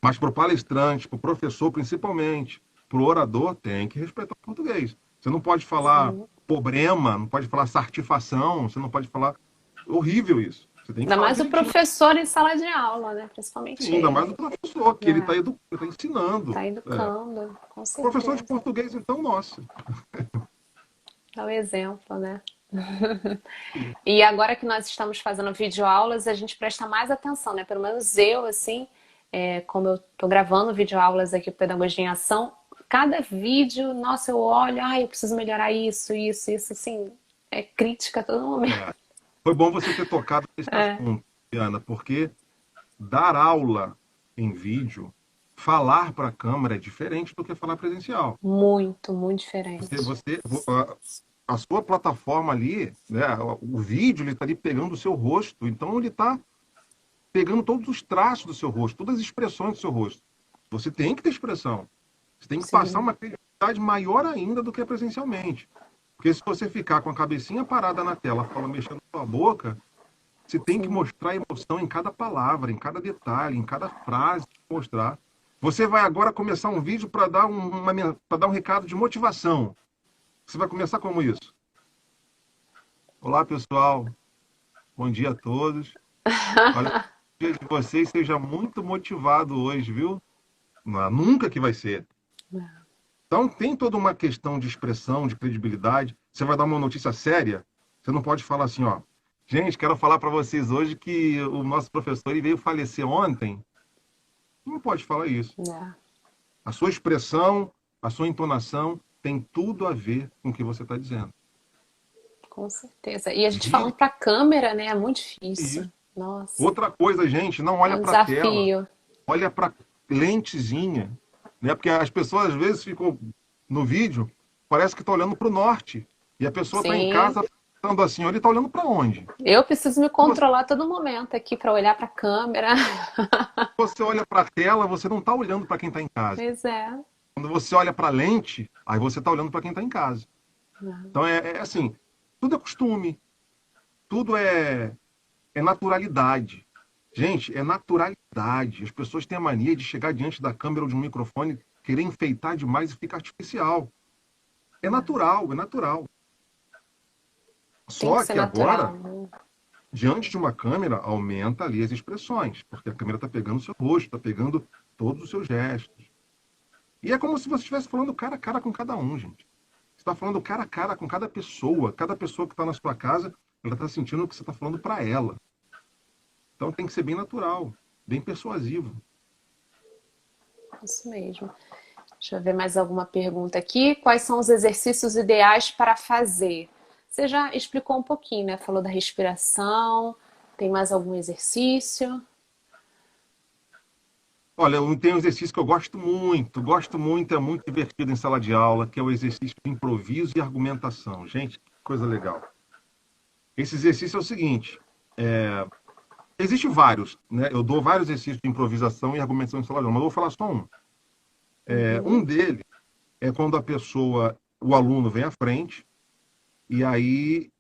mas para o palestrante, para o professor principalmente, para o orador, tem que respeitar o português. Você não pode falar Sim. problema, não pode falar sartifação, você não pode falar. Horrível isso. Você tem que Ainda falar mais o direitinho. professor em sala de aula, né? Sim, Principalmente ainda mais ele. o professor, que ele É, está tá ensinando. tá É. educando, com Professor de certeza. português, então, nossa. Dá o exemplo, né? E agora que nós estamos fazendo videoaulas, a gente presta mais atenção, né? Pelo menos eu, assim, como eu tô gravando videoaulas aqui, Pedagogia em Ação, cada vídeo, nossa, eu olho, ai, eu preciso melhorar isso, assim, é crítica a todo momento. É. Foi bom você ter tocado nesse É. assunto, Diana, porque dar aula em vídeo falar para a câmera é diferente do que falar presencial. Muito, muito Você, diferente. você, a sua plataforma ali, né, o vídeo, ele está ali pegando o seu rosto, então ele está pegando todos os traços do seu rosto, todas as expressões do seu rosto. Você tem que ter expressão. Você tem que passar Sim, uma credibilidade maior ainda do que presencialmente. Porque se você ficar com a cabecinha parada na tela, fala mexendo com a boca, você tem que sim. mostrar emoção em cada palavra, em cada detalhe, em cada frase que mostrar. Você vai agora começar um vídeo para dar para dar um recado de motivação. Você vai começar como isso? Olá, pessoal. Bom dia a todos. Olha, o dia de vocês seja muito motivado hoje, viu? Nunca que vai ser. Então tem toda uma questão de expressão, de credibilidade. Você vai dar uma notícia séria, você não pode falar assim, ó. Gente, quero falar para vocês hoje que o nosso professor ele veio falecer ontem. Não pode falar isso. É, A sua expressão, a sua entonação tem tudo a ver com o que você está dizendo. com certeza. E a gente Rir, falando para a câmera, né? É muito rir. difícil. Nossa, Outra coisa, gente, não é olha um para a tela, desafio. olha para a lentezinha, né? Porque as pessoas às vezes ficam no vídeo, parece que está olhando para o norte. E a pessoa está em Sim. casa pensando assim, ele está olhando para onde? Eu preciso me Se você, controlar a todo momento aqui para olhar para a câmera. você olha para a tela, você não está olhando para quem está em casa. Pois é. Quando você olha para a lente, aí você está olhando para quem está em casa. Então é assim, tudo é costume, tudo é naturalidade. Gente, é naturalidade. As pessoas têm a mania de chegar diante da câmera ou de um microfone, querer enfeitar demais e ficar artificial. É natural, é natural. Tem que Só ser que agora, natural, né? diante de uma câmera, aumenta ali as expressões, porque a câmera está pegando o seu rosto, está pegando todos os seus gestos. E é como se você estivesse falando cara a cara com cada um, gente. Você está falando cara a cara com cada pessoa. Cada pessoa que está na sua casa, ela está sentindo o que você está falando para ela. Então tem que ser bem natural, bem persuasivo. Isso mesmo. Deixa eu ver mais alguma pergunta aqui. Quais são os exercícios ideais para fazer? Você já explicou um pouquinho, né? Falou da respiração. Tem mais algum exercício? Olha, tem um exercício que eu gosto muito, é muito divertido em sala de aula, que é o exercício de improviso e argumentação. Gente, que coisa legal. Esse exercício é o seguinte, existem vários, né? Eu dou vários exercícios de improvisação e argumentação em sala de aula, mas eu vou falar só um. Um Uhum, deles é quando a pessoa, o aluno vem à frente, e aí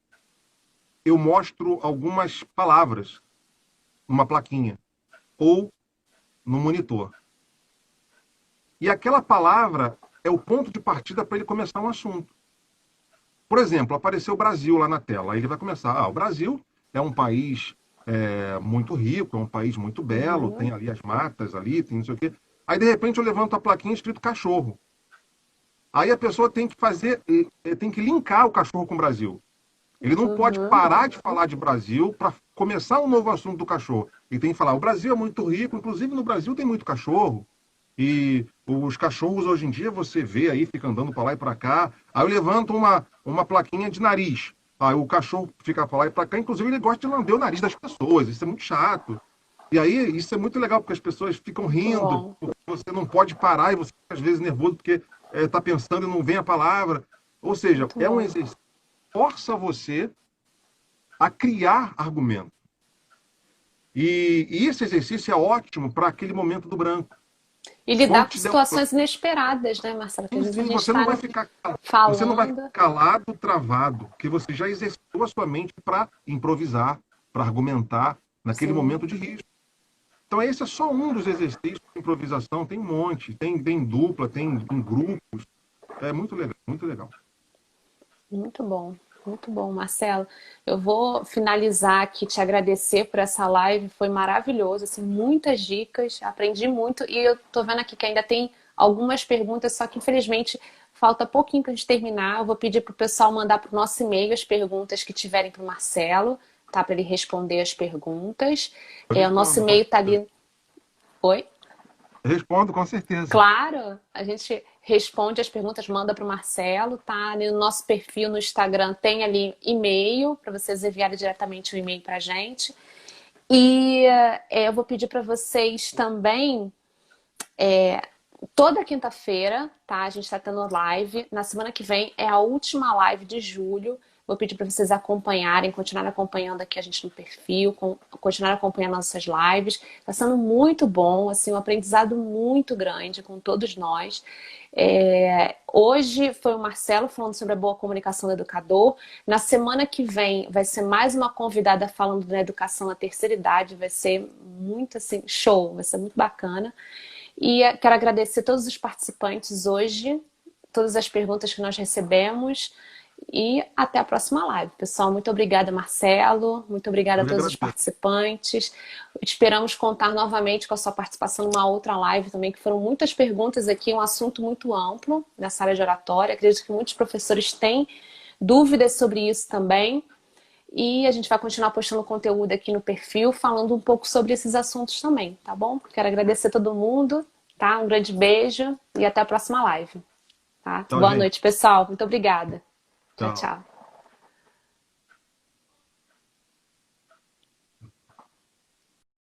eu mostro algumas palavras numa plaquinha ou no monitor. E aquela palavra é o ponto de partida para ele começar um assunto. Por exemplo, apareceu o Brasil lá na tela. Aí ele vai começar. O Brasil é um país muito rico, é um país muito belo, tem uhum, ali as matas ali, tem não sei o quê. Aí, de repente, eu levanto a plaquinha escrito cachorro. Aí a pessoa tem que fazer, tem que linkar o cachorro com o Brasil. Ele não pode uhum. parar de falar de Brasil para começar um novo assunto do cachorro. Ele tem que falar: o Brasil é muito rico, inclusive no Brasil tem muito cachorro. E os cachorros hoje em dia você vê aí, fica andando para lá e para cá. Aí eu levanto uma plaquinha de nariz. Aí o cachorro fica para lá e para cá. Inclusive ele gosta de lamber o nariz das pessoas. Isso é muito chato. E aí isso é muito legal porque as pessoas ficam Muito rindo, bom. porque você não pode parar e você fica às vezes nervoso porque está pensando e não vem a palavra. Ou seja, Muito é um bom. exercício que força você a criar argumento. E esse exercício é ótimo para aquele momento do branco. E Quando lidar com te der um situações inesperadas, né, Marcelo? Que às vezes a Sim, gente está você não vai ficar falando. calado, travado, porque você já exercitou a sua mente para improvisar, para argumentar naquele Sim, momento de risco. Então esse é só um dos exercícios de improvisação, tem um monte, tem dupla, tem em grupos, é muito legal, muito legal. muito bom. Muito bom, Marcelo. Eu vou finalizar aqui, te agradecer por essa live, foi maravilhoso, assim, muitas dicas, aprendi muito e eu tô vendo aqui que ainda tem algumas perguntas, só que infelizmente falta pouquinho para a gente terminar. Eu vou pedir para o pessoal mandar para o nosso e-mail as perguntas que tiverem para o Marcelo, tá? Para ele responder as perguntas. Eu O nosso respondo, com e-mail tá certeza. ali. Oi? Respondo com certeza. Claro, a gente responde as perguntas, manda para o Marcelo, tá? Ali no nosso perfil no Instagram tem ali e-mail para vocês enviarem diretamente o e-mail para a gente. E eu vou pedir para vocês também Toda quinta-feira, tá? A gente tá tendo live. Na semana que vem é a última live de julho. Vou pedir para vocês acompanharem, continuarem acompanhando aqui a gente no perfil, continuar acompanhando nossas lives. Está sendo muito bom, assim, um aprendizado muito grande com todos nós. Hoje foi o Marcelo falando sobre a boa comunicação do educador. Na semana que vem vai ser mais uma convidada falando da educação na terceira idade. Vai ser muito assim, show, vai ser muito bacana. E quero agradecer a todos os participantes hoje, todas as perguntas que nós recebemos e até a próxima live. Pessoal, muito obrigada, Marcelo, muito obrigada a Eu que todos os agradeço. participantes. Esperamos contar novamente com a sua participação numa outra live também, que foram muitas perguntas aqui, um assunto muito amplo nessa área de oratória. Acredito que muitos professores têm dúvidas sobre isso também. E a gente vai continuar postando conteúdo aqui no perfil, falando um pouco sobre esses assuntos também, tá bom? Quero agradecer a todo mundo, tá? Um grande beijo e até a próxima live, tá? Tchau, Boa gente. noite, pessoal. Muito obrigada. Tchau, Tchau. tchau.